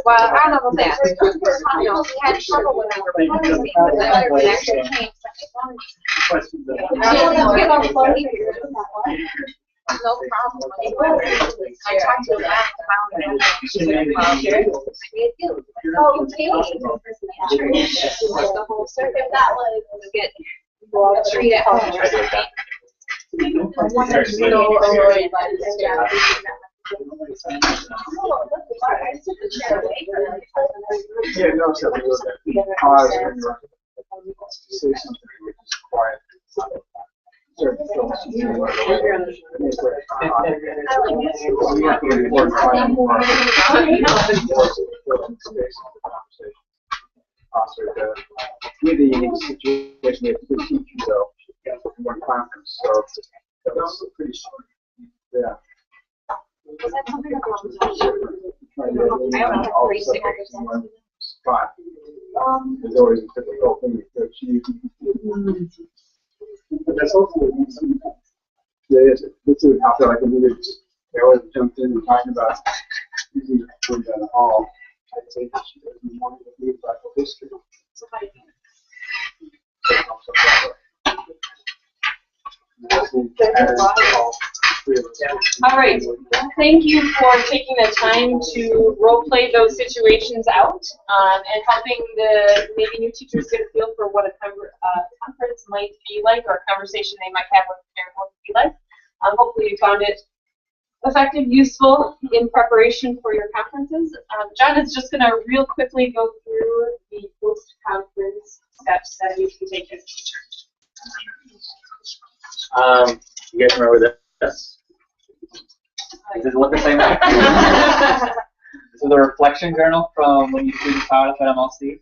[SPEAKER 13] Well, I don't know about that. You know, we had trouble when I was pharmacy, but then I would actually came. No problem. I talked to him about the whole circuit. That was get treat at home.
[SPEAKER 4] Yeah, no, so we were pause and say something just quiet. With the unique situation with two teachers, though, one conference, so that was pretty short. Yeah.
[SPEAKER 13] I only have 3 stickers.
[SPEAKER 4] Spot. There's always a difficult thing to achieve. But that's also this is how I feel like the leaders they always jumped in and talking about using the word down the hall. I'd say that she doesn't want to leave about the history.
[SPEAKER 7] All right. Thank you for taking the time to role play those situations out and helping the maybe new teachers get a feel for what a conference might be like or a conversation they might have with a parent would be like. Hopefully you found it effective, useful in preparation for your conferences. John is just going to real quickly go through the post-conference steps that you can take as a teacher.
[SPEAKER 1] You guys remember this? Does it look the same way? This is a reflection journal from when you students taught us at MLC.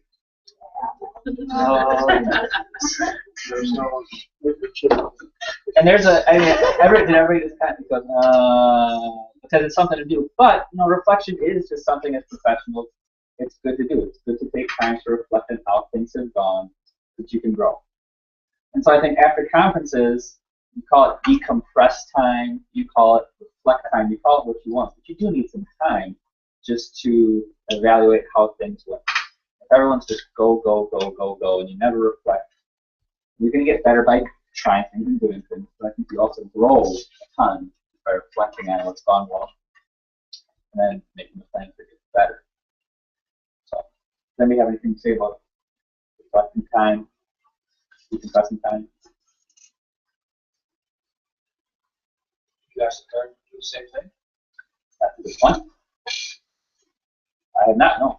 [SPEAKER 1] And there's everybody just kind of goes, because it's something to do. But reflection is just something as professionals. It's good to do. It's good to take time to reflect on how things have gone, that you can grow. And so I think after conferences, you call it decompress time, you call it reflect time, you call it what you want, but you do need some time just to evaluate how things went. If everyone's just go, go, go, go, go, and you never reflect, you're going to get better by trying things and doing things, but I think you also grow a ton by reflecting on what's gone well, and then making the plan to get better. So, does anybody have anything to say about reflecting time, decompressing time?
[SPEAKER 11] You guys are do the same thing?
[SPEAKER 1] That's a good point. I have not known.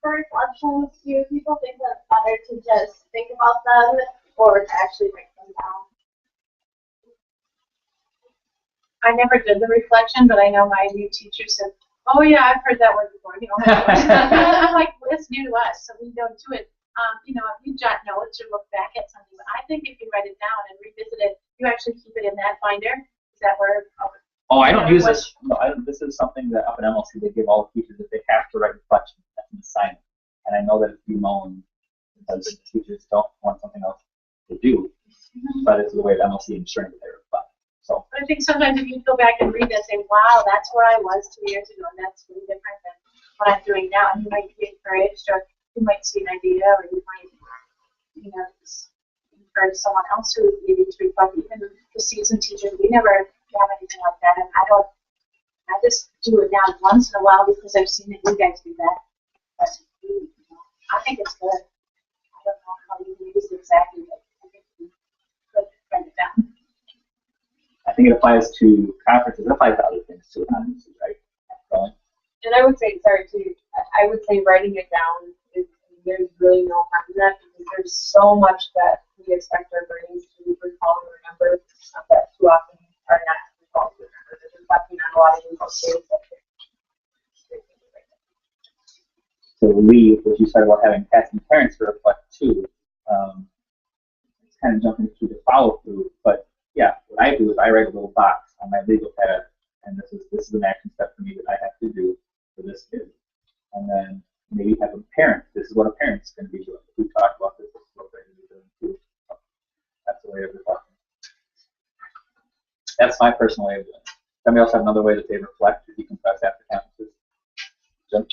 [SPEAKER 3] For reflections, do people think that it's better to just think about them or to actually write them down?
[SPEAKER 9] I never did the reflection, but I know my new teacher said, "Oh yeah, I've heard that word before." I'm like, well, it's new to us, so we don't do it. If you jot notes or look back at something, but I think if you write it down and revisit it, you actually keep it in that binder. Is that where?
[SPEAKER 1] Oh, I don't use this. No, this is something that up at MLC they give all the teachers that they have to write reflections. That's an assignment, and I know that it's bemoaned because teachers don't want something else to do, but it's the way that MLC ensuring that they reflect. So.
[SPEAKER 9] But I think sometimes if you go back and read that, and say, "Wow, that's where I was 2 years ago, and that's really different than what I'm doing now," and you might be encouraged, or you might see an idea, or you might, encourage someone else who maybe to reflect. Even the seasoned teachers, we never have anything like that, and I just do it now once in a while because I've seen it. You guys do that, but I think it's good. I don't know how you use it exactly, but I think you could write it down.
[SPEAKER 1] I think it applies to conferences. It applies to other things too, obviously, right?
[SPEAKER 7] And I would say, I would say writing it down is, there's really no harm in that because there's so much that we expect our brains to recall and remember that too often are not recalled to remember. They're reflecting on a lot of things.
[SPEAKER 1] So Lee, what you said about having passing parents to reflect too, it's kind of jumping through the follow through, but yeah, what I do is I write a little box on my legal pad, and this is an action step for me that I have to do for this kid. And then maybe have a parent. This is what a parent's going to be doing. If we talk about this, this is what they're going to be doing too. That's the way of reflecting. That's my personal way of doing it. Somebody else have another way that they reflect or decompress after conferences? Jim?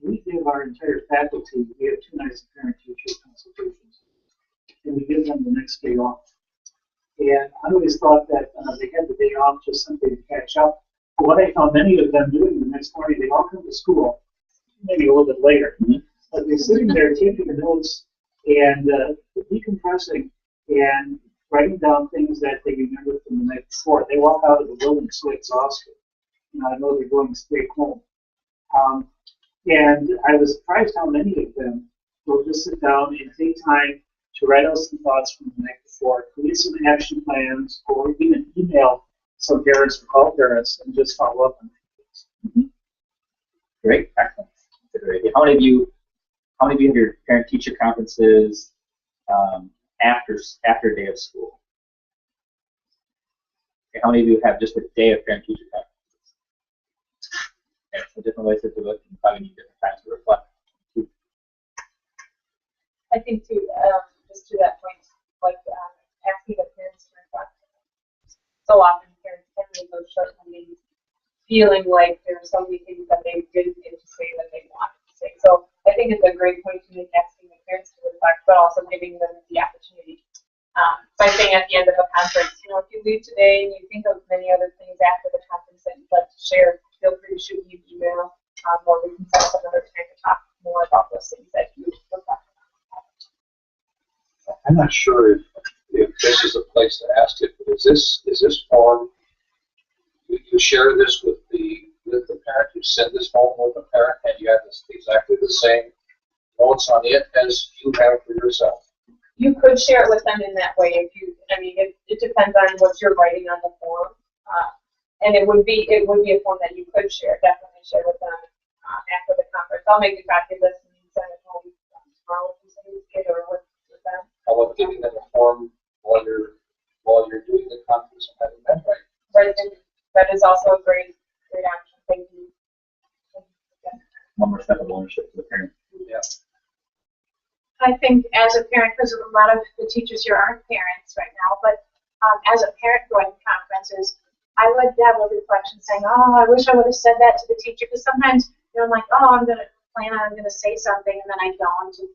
[SPEAKER 8] We give our entire faculty, we have 2 nights of parent-teacher consultations, and we give them the next day off. And I always thought that they had the day off just simply to catch up. But what I found many of them doing the next morning, they all come to school, maybe a little bit later, but they're sitting there taking the notes and decompressing and writing down things that they remember from the night before. They walk out of the building so exhausted. I know they're going straight home. And I was surprised how many of them will just sit down and take time to write out some thoughts from the night before, create some action plans, or even email some parents or call parents and just follow up on things.
[SPEAKER 1] Great, excellent. That's a great idea. How many of you have your parent-teacher conferences after a day of school? Okay, how many of you have just a day of parent-teacher conferences? Okay, so different ways to do it, and probably need different times to reflect.
[SPEAKER 7] I think too, just to that point, like asking the parents to reflect. So often parents can make those short meetings feeling like there are so many things that they didn't get to say that they wanted to say. So I think it's a great point to make asking the parents to reflect, but also giving them the opportunity. By saying at the end of a conference, if you leave today and you think of many other things after the conference that you'd like to share, feel free to shoot me an email, or we can set up another time to talk more about those things that you reflect on.
[SPEAKER 11] I'm not sure if this is a place to ask it, but is this form, you share this with the parent, you send this home with the parent, and you have exactly the same notes on it as you have for yourself?
[SPEAKER 7] You could share it with them in that way if you, it depends on what you're writing on the form. And it would be a form that you could share, definitely share with them after the conference. I'll make a copy of this and send it home tomorrow if you send it or with them.
[SPEAKER 11] How about giving them a form while you're doing the conference and having that right?
[SPEAKER 7] Right, and that is also a great option. Thank you.
[SPEAKER 1] One more step of ownership for the parent.
[SPEAKER 11] Yeah.
[SPEAKER 9] I think as a parent, because a lot of the teachers here aren't parents right now, but as a parent going to conferences, I would have a reflection saying, oh, I wish I would have said that to the teacher, because sometimes I'm like, oh, I'm going to say something, and then I don't. And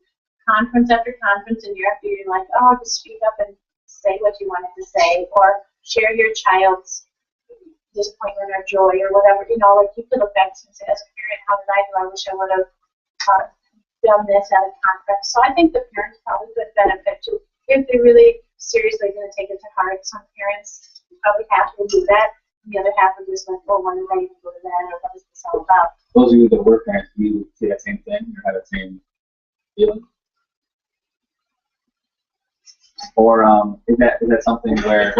[SPEAKER 9] conference after conference, and you're like, oh, just speak up and say what you wanted to say, or share your child's disappointment or joy or whatever, like you could look back and say, as a parent, how did I do? I wish I would have done this at a conference. So I think the parents probably could benefit too. If they're really seriously going to take it to heart, some parents probably have to do that. And the other half are just like, oh, when did I even go to that, or what is this all about?
[SPEAKER 1] Those of you that work parents, do you say that same thing or have that same feeling? Or is that something where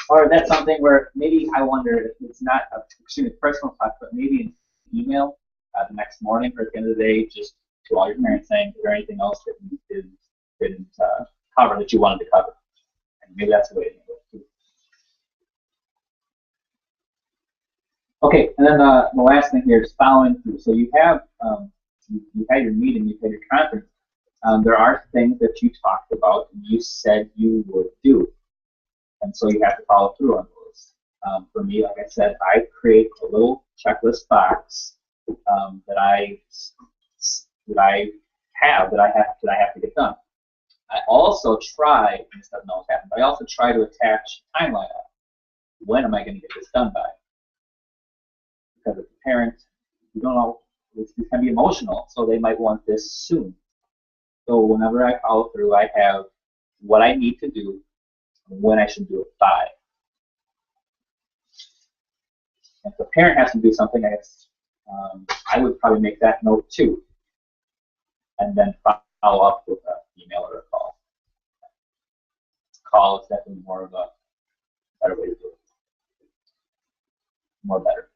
[SPEAKER 1] or is that something where maybe I wonder if it's not a extremely personal talk, but maybe an email the next morning or at the end of the day, just to all your parents saying, is there anything else that you didn't cover that you wanted to cover? And maybe that's the way to do it too. Okay, and then the last thing here is following through. So you have you had your meeting, you had your conference. There are things that you talked about and you said you would do. And so you have to follow through on those. For me, like I said, I create a little checklist box that I have to get done. I also try, and this doesn't always happen, but I also try to attach a timeline on it. When am I going to get this done by? Because as a parent, you don't know, this can be emotional, so they might want this soon. So whenever I follow through, I have what I need to do, when I should do it by. If the parent has to do something, I would probably make that note too, and then follow up with an email or a call. Call is definitely more of a better way to do it. More better.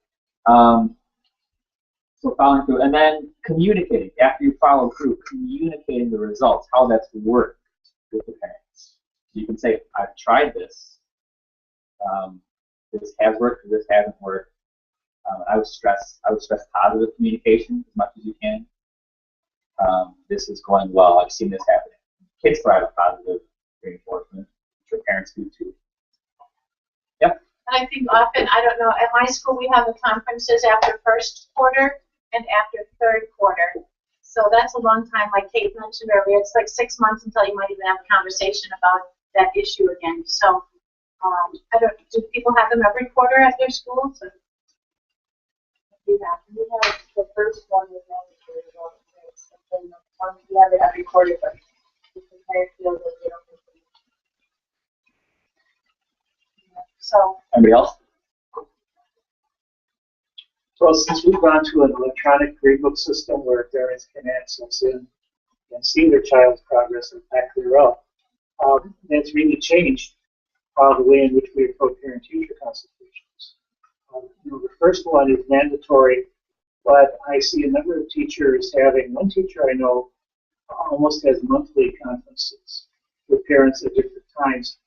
[SPEAKER 1] So following through, and then communicating after you follow through, communicating the results, how that's worked with the parents. You can say, I've tried this. this has worked or this hasn't worked. I would stress positive communication as much as you can. This is going well. I've seen this happening. Kids thrive on positive reinforcement. Your parents do too. Yep.
[SPEAKER 9] And I think often, I don't know, at my school we have the conferences after first quarter and after third quarter. So that's a long time, like Kate mentioned earlier. It's like 6 months until you might even have a conversation about that issue again. So I don't. Do people have them every quarter at their schools?
[SPEAKER 3] We have the first one is mandatory, and then we have it every quarter, but the entire field that they don't complete.
[SPEAKER 9] So.
[SPEAKER 1] Anybody else?
[SPEAKER 8] Well, since we've gone to an electronic gradebook system where parents can access in and see their child's progress and back their up, that's really changed the way in which we approach parent-teacher consultations. The first one is mandatory, but I see a number of teachers having, one teacher I know almost has monthly conferences with parents at different times,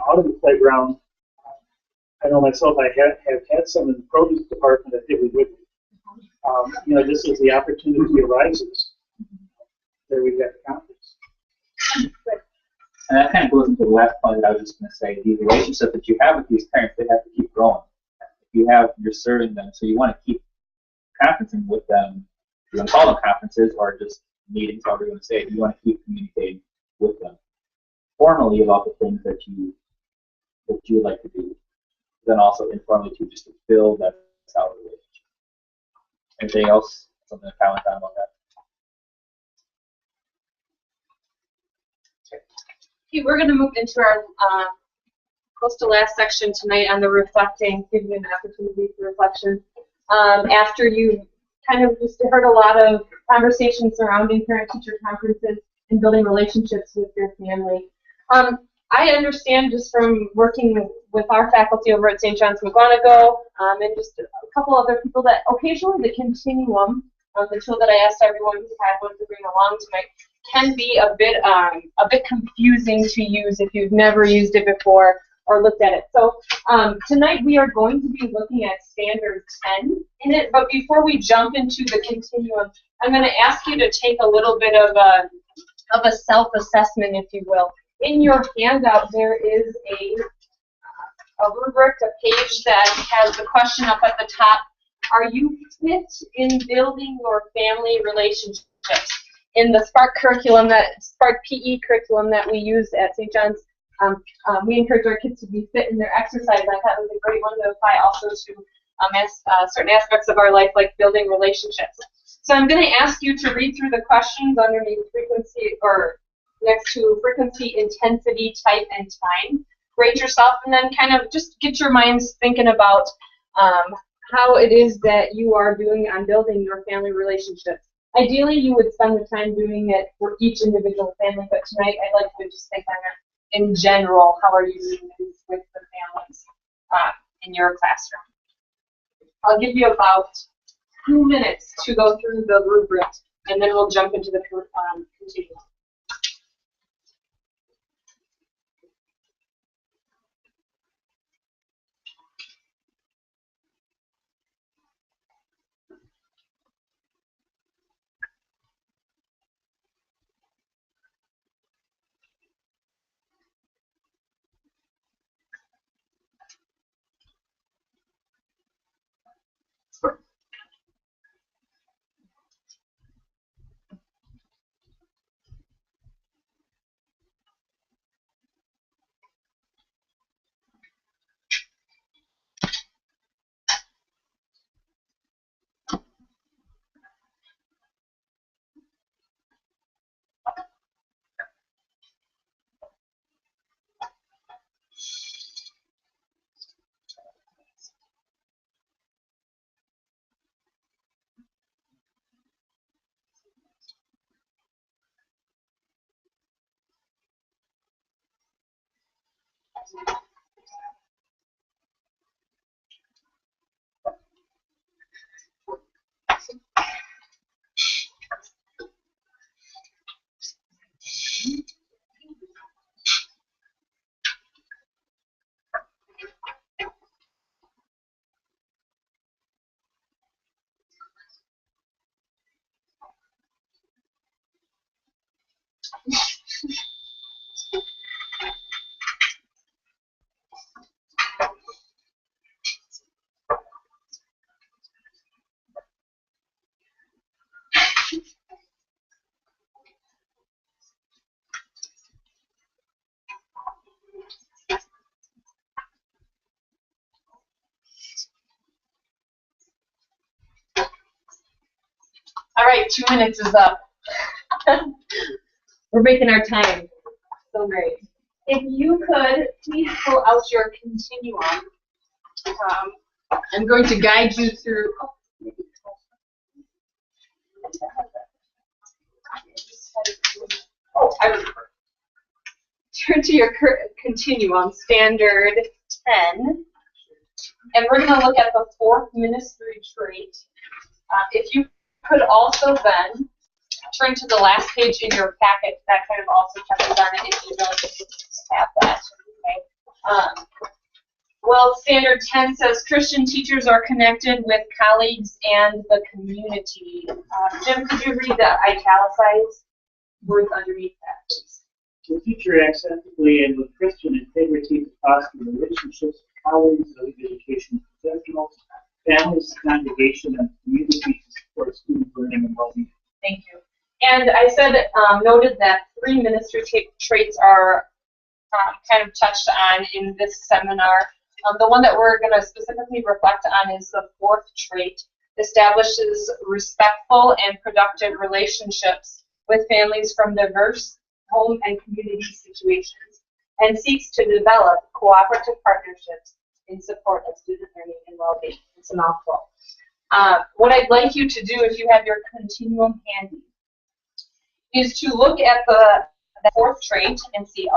[SPEAKER 8] out of the playground. I know myself, I have had some in the produce department that did it with me. This is the opportunity arises. There we've got the conference.
[SPEAKER 1] And that kind of goes into the last point that I was just going to say. The relationship that you have with these parents, they have to keep growing. You're serving them, so you want to keep conferencing with them. You want to call them conferences or just meetings, however you want to say it. You want to keep communicating with them formally about the things that you like to do. Then also informally too, just to build that solid relationship. Anything else? Something to comment on about that?
[SPEAKER 7] Okay, we're going to move into our close to last section tonight on the reflecting, giving you an opportunity for reflection. After you kind of just heard a lot of conversations surrounding parent-teacher conferences and building relationships with your family. I understand just from working with our faculty over at St. John's McGonigal and just a couple other people that occasionally the continuum, the tool that I asked everyone who had one to bring along tonight, can be a bit confusing to use if you've never used it before or looked at it. So tonight we are going to be looking at Standard 10 in it, but before we jump into the continuum, I'm going to ask you to take a little bit of a self-assessment, if you will. In your handout, there is a rubric, a page that has the question up at the top. Are you fit in building your family relationships? In the Spark curriculum, Spark PE curriculum that we use at St. John's, we encourage our kids to be fit in their exercise. I thought it was a great one to apply also to certain aspects of our life, like building relationships. So I'm going to ask you to read through the questions underneath frequency, or next to frequency, intensity, type, and time. Rate yourself, and then kind of just get your minds thinking about how it is that you are doing on building your family relationships. Ideally, you would spend the time doing it for each individual family, but tonight I'd like to just think on it in general. How are you doing this with the families in your classroom? I'll give you about 2 minutes to go through the rubric, and then we'll jump into the continuum. All right, 2 minutes is up. We're making our time. So great. If you could, please pull out your continuum. I'm going to guide you through. Oh, I remember. Turn to your continuum, standard 10. And we're going to look at the 4th ministry trait. If you could also then turn to the last page in your packet, that kind of also touches on it if you don't have that. Okay. Well, standard 10 says Christian teachers are connected with colleagues and the community. Jim, could you read the italicized words underneath that, please?
[SPEAKER 8] The teacher acts ethically and with Christian integrity to foster relationships with colleagues, other education professionals, families, congregation, and community to support student learning and well-being.
[SPEAKER 7] Thank you. And I said, noted that 3 ministry traits are kind of touched on in this seminar. The one that we're going to specifically reflect on is the 4th trait, establishes respectful and productive relationships with families from diverse home and community situations, and seeks to develop cooperative partnerships in support of student learning and well-being. It's a mouthful. What I'd like you to do, if you have your continuum handy, is to look at the 4th trait and see,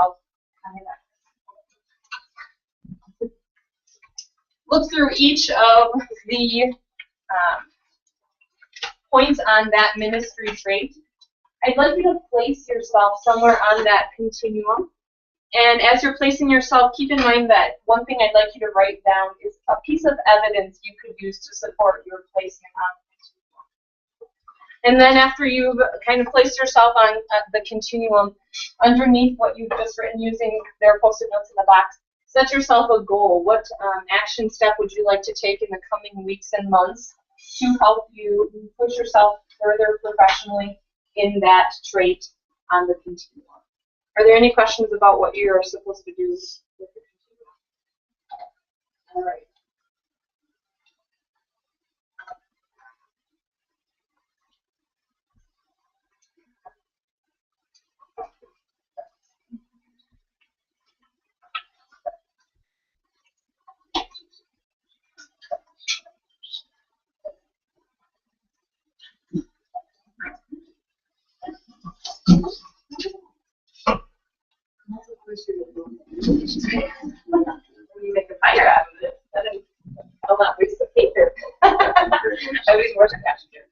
[SPEAKER 7] look through each of the points on that ministry trait. I'd like you to place yourself somewhere on that continuum. And as you're placing yourself, keep in mind that one thing I'd like you to write down is a piece of evidence you could use to support your placement on the continuum. And then after you've kind of placed yourself on the continuum, underneath what you've just written using their post-it notes in the box, set yourself a goal. What action step would you like to take in the coming weeks and months to help you push yourself further professionally in that trait on the continuum? Are there any questions about what you're supposed to do with the continuum? All right. You make a fire out of it. I'll not waste the paper. I was more passenger.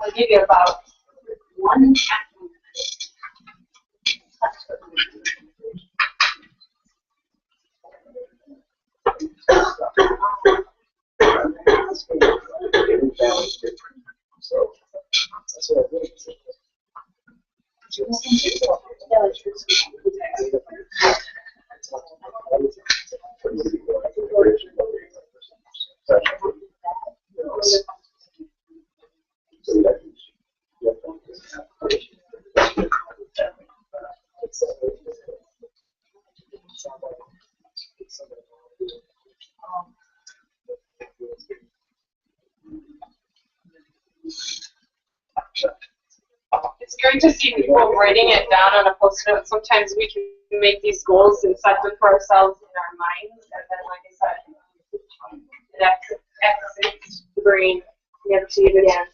[SPEAKER 7] I'll give you about 1 half. great to see people writing it down on a post-it note. Sometimes we can make these goals and set them for ourselves in our minds, and then, like I said, it exits the brain. You have to see it again.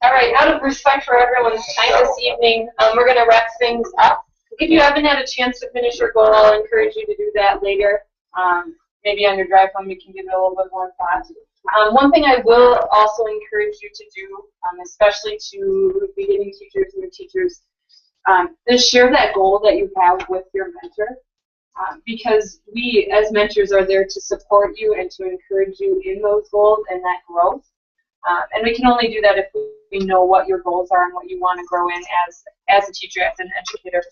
[SPEAKER 7] All right, out of respect for everyone's time this evening, we're going to wrap things up. If you haven't had a chance to finish your goal, I'll encourage you to do that later. Maybe on your drive home, you can give it a little bit more thought. One thing I will also encourage you to do, especially to beginning teachers and your teachers, is share that goal that you have with your mentor. Because we, as mentors, are there to support you and to encourage you in those goals and that growth. And we can only do that if we know what your goals are and what you want to grow in as a teacher, as an educator.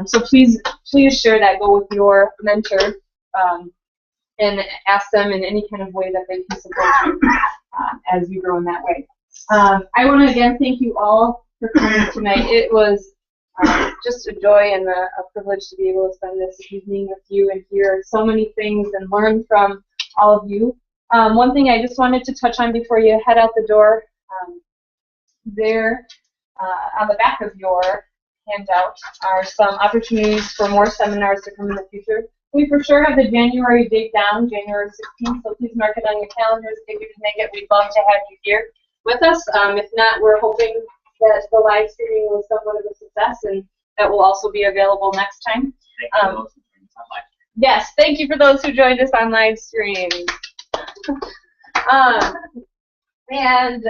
[SPEAKER 7] So please share that goal with your mentor and ask them in any kind of way that they can support you as you grow in that way. I want to again thank you all for coming tonight. It was just a joy and a privilege to be able to spend this evening with you and hear so many things and learn from all of you. One thing I just wanted to touch on before you head out the door, there on the back of your handout are some opportunities for more seminars to come in the future. We for sure have the January date down, January 16th, so please mark it on your calendars if you can make it. We'd love to have you here with us. If not, we're hoping that the live streaming was somewhat of a success and that will also be available next time. Yes, thank you for those who joined us on live stream. And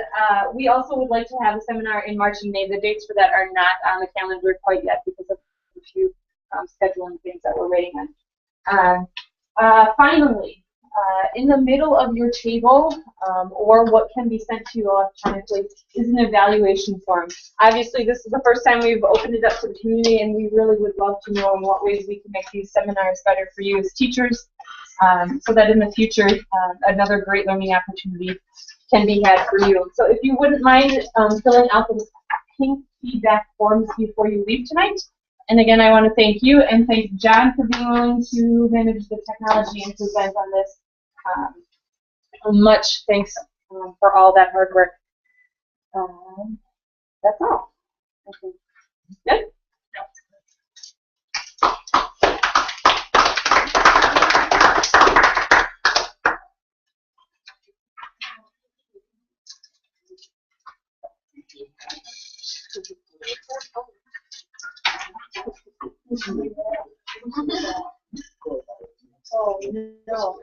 [SPEAKER 7] we also would like to have a seminar in March and May. The dates for that are not on the calendar quite yet because of a few scheduling things that we're waiting on. Finally, in the middle of your table, or what can be sent to you electronically, is an evaluation form. Obviously, this is the first time we've opened it up to the community, and we really would love to know in what ways we can make these seminars better for you as teachers, so that in the future, another great learning opportunity can be had for you. So if you wouldn't mind filling out the pink feedback forms before you leave tonight. And again, I want to thank you and thank John for being willing to manage the technology and present on this. Much thanks for all that hard work. That's all. Okay. Good? Oh, no,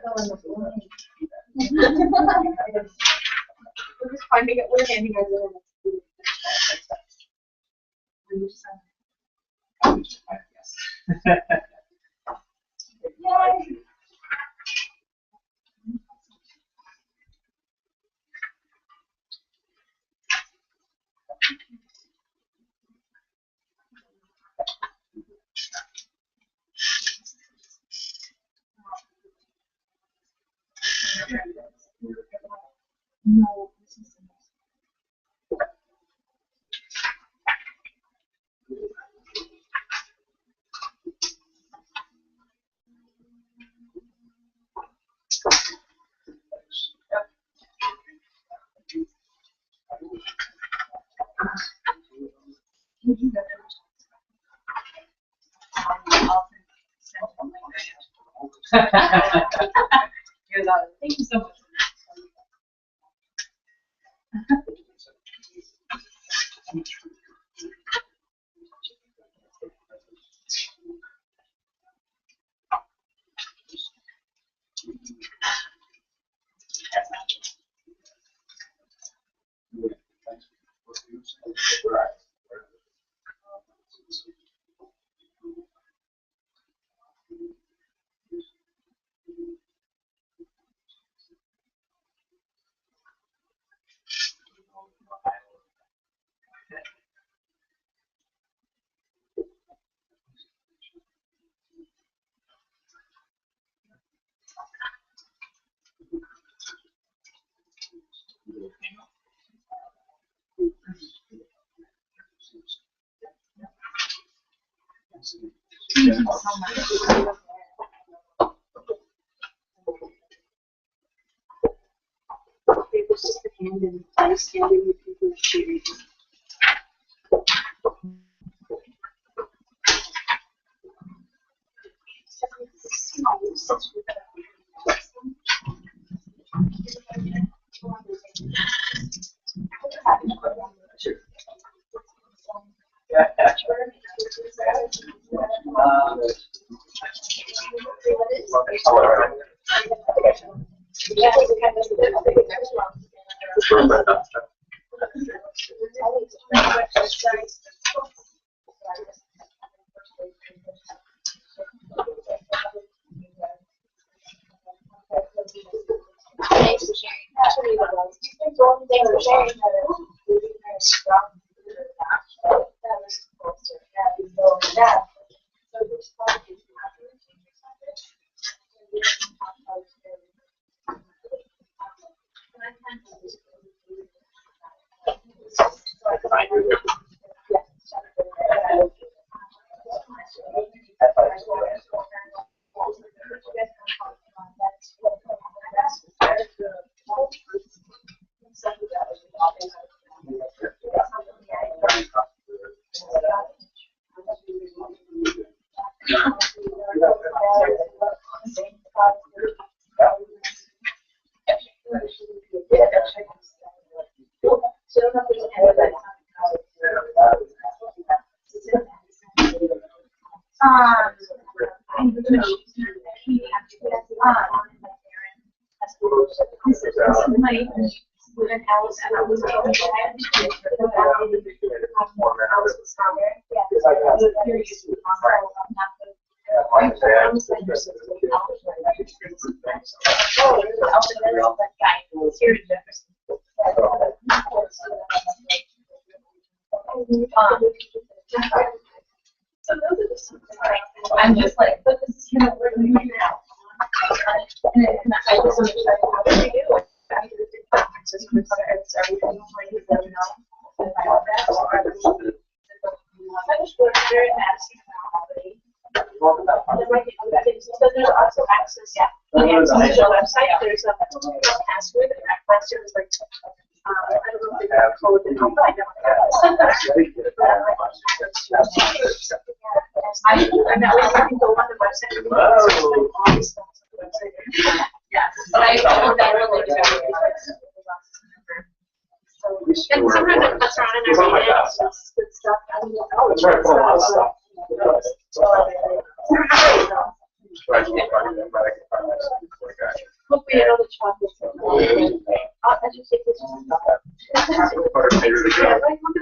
[SPEAKER 7] we're just finding it, we're handing our little. Yay! No, this is thank you so much.
[SPEAKER 3] you so much. There's just a hand and I stand in with people cheering.
[SPEAKER 10] I'm just like, but this is kind of where we are now. And I just want to check how do you do it? Just with parents, everything like that, you know. And I love that. I just work very fast already. So there's also access, yeah. To the website, there's a password, and that password is like, I don't know if they have code in it, but I know. I'm not really looking to go on the website. Yeah, but I found that really good. And sometimes it cuts around and everything, it's good stuff.
[SPEAKER 2] That's right, for a lot of stuff.
[SPEAKER 10] Hopefully, all the chocolates. I'll educate this one. Yeah, like, look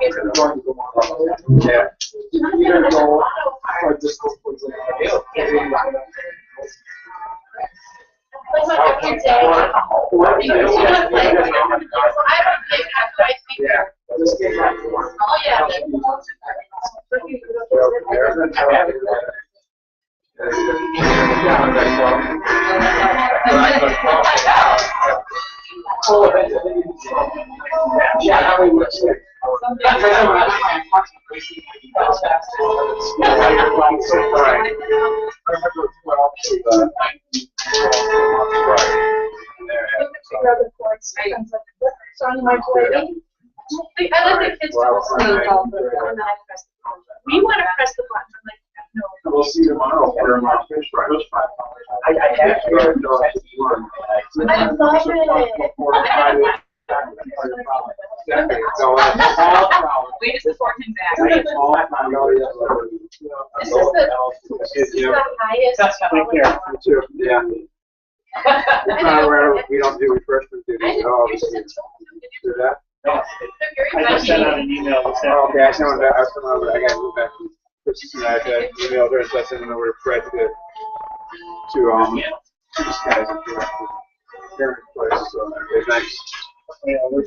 [SPEAKER 10] at this one.
[SPEAKER 2] Yeah.
[SPEAKER 9] We want to press the button. I'm like, no.
[SPEAKER 2] We'll see you tomorrow for my fish fry. I have to go to
[SPEAKER 9] I love it.
[SPEAKER 10] We just support him back.
[SPEAKER 9] This is the highest.
[SPEAKER 4] Take care. You too. Yeah. We don't do refreshment duties. Oh, do that?
[SPEAKER 8] I just sent out an email this
[SPEAKER 4] Oh, okay, I sent that. I gotta go back to Chris and I emailed her, so I sent it over to Fred to these guys at the parent place. So, okay, thanks.
[SPEAKER 8] Yeah, we're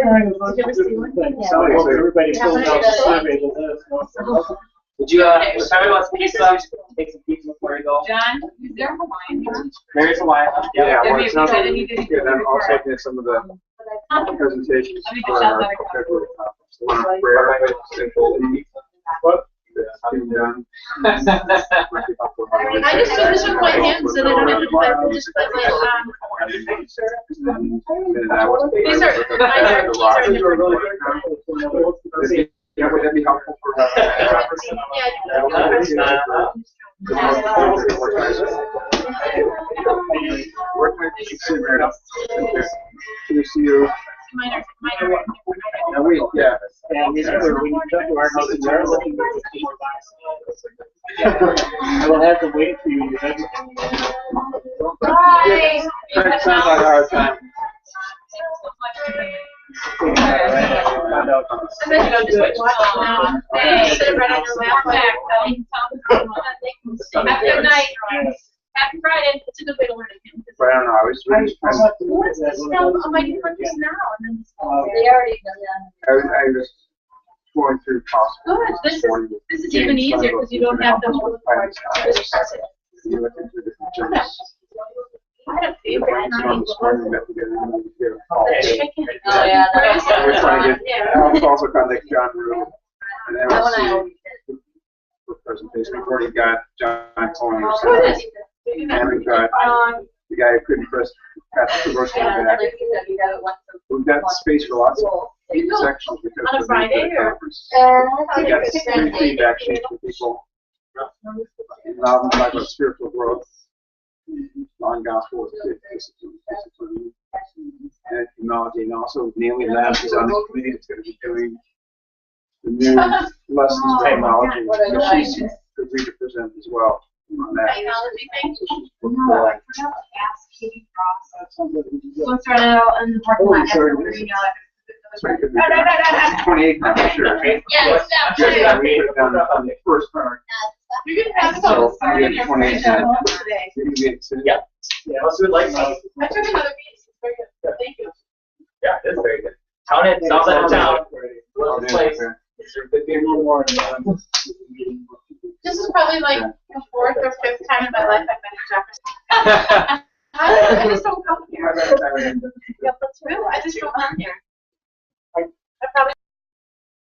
[SPEAKER 8] trying to look at different things. So everybody fills out the survey to let us know.
[SPEAKER 5] Would you, if somebody wants pizza, take some pizza before you go.
[SPEAKER 10] John, is there Hawaiian here?
[SPEAKER 5] There is Hawaiian.
[SPEAKER 6] Yeah,
[SPEAKER 10] There
[SPEAKER 6] well,
[SPEAKER 10] may
[SPEAKER 6] it's
[SPEAKER 10] be
[SPEAKER 6] not,
[SPEAKER 10] that you didn't
[SPEAKER 6] yeah, then
[SPEAKER 10] do
[SPEAKER 6] also
[SPEAKER 10] before.
[SPEAKER 6] looking at some of the presentations
[SPEAKER 10] I mean,
[SPEAKER 6] for
[SPEAKER 10] Michelle
[SPEAKER 6] our
[SPEAKER 10] better come.
[SPEAKER 6] February conference. The one on prayer, simple, what? That's been done.
[SPEAKER 9] I just took this with my hands so they don't have to do that. Just like, these are
[SPEAKER 6] really good. Yeah, would that be helpful for Where can I see right up? Can you see you?
[SPEAKER 9] minor.
[SPEAKER 6] Yeah, we, yeah.
[SPEAKER 8] And remember, when you come to our house, we are looking at 15 more boxes. I will have to wait for you.
[SPEAKER 9] Bye.
[SPEAKER 6] That sounds like our time.
[SPEAKER 9] I bet you don't just like watch it now. Hey, sit right on your lap back. Have a good night. Happy Friday. It's a good way to learn again.
[SPEAKER 6] But I don't know, I was really,
[SPEAKER 9] What's this now? I'm like, what is now? And then
[SPEAKER 3] They already done that.
[SPEAKER 6] I was going through possible.
[SPEAKER 9] good. This is even easier because you don't have to hold the card. You just press it.
[SPEAKER 6] You look into different things.
[SPEAKER 9] I had a favorite.
[SPEAKER 6] Brainstorm this morning, we got together and we did a call.
[SPEAKER 9] The chicken.
[SPEAKER 3] Oh, yeah.
[SPEAKER 6] We're trying to get,
[SPEAKER 9] Yeah.
[SPEAKER 6] I was also contact John Rue and
[SPEAKER 3] That one I
[SPEAKER 6] MSC
[SPEAKER 3] always
[SPEAKER 6] for presentation. We've already got John Tony,
[SPEAKER 9] Who is it?
[SPEAKER 6] and we've got the guy who couldn't press, Patrick Traversky back. We've got space for lots of sections because
[SPEAKER 9] On a
[SPEAKER 6] of the
[SPEAKER 9] Friday or?
[SPEAKER 6] conference. We got three feedback sheets for people. Now we talk about spiritual growth, non-gospel discipline, and technology, and also Naomi Labs is on the committee that's going to be doing the new lessons of technology. So she's agreed to present as well on that.
[SPEAKER 9] Technology thing?
[SPEAKER 6] Before-
[SPEAKER 9] We'll start out in the parking lot.
[SPEAKER 6] Sorry.
[SPEAKER 9] After we,
[SPEAKER 6] That's right, it could be 28 now, for sure.
[SPEAKER 9] Yes, stop.
[SPEAKER 6] Yeah, we put it down on the first part.
[SPEAKER 9] You can have
[SPEAKER 6] So,
[SPEAKER 9] some.
[SPEAKER 6] we have 28 now.
[SPEAKER 9] Today.
[SPEAKER 6] You can get to-
[SPEAKER 5] Yeah. Yeah, let's do it like.
[SPEAKER 9] I took another piece. It's very good. Thank you.
[SPEAKER 5] Yeah, it's very good. Town it, sounds like a town.
[SPEAKER 6] I'll do it, okay.
[SPEAKER 9] This is probably like the fourth or fifth time in my life I've been in Jefferson. I just don't come here. Yeah, that's real. I just don't come here. I probably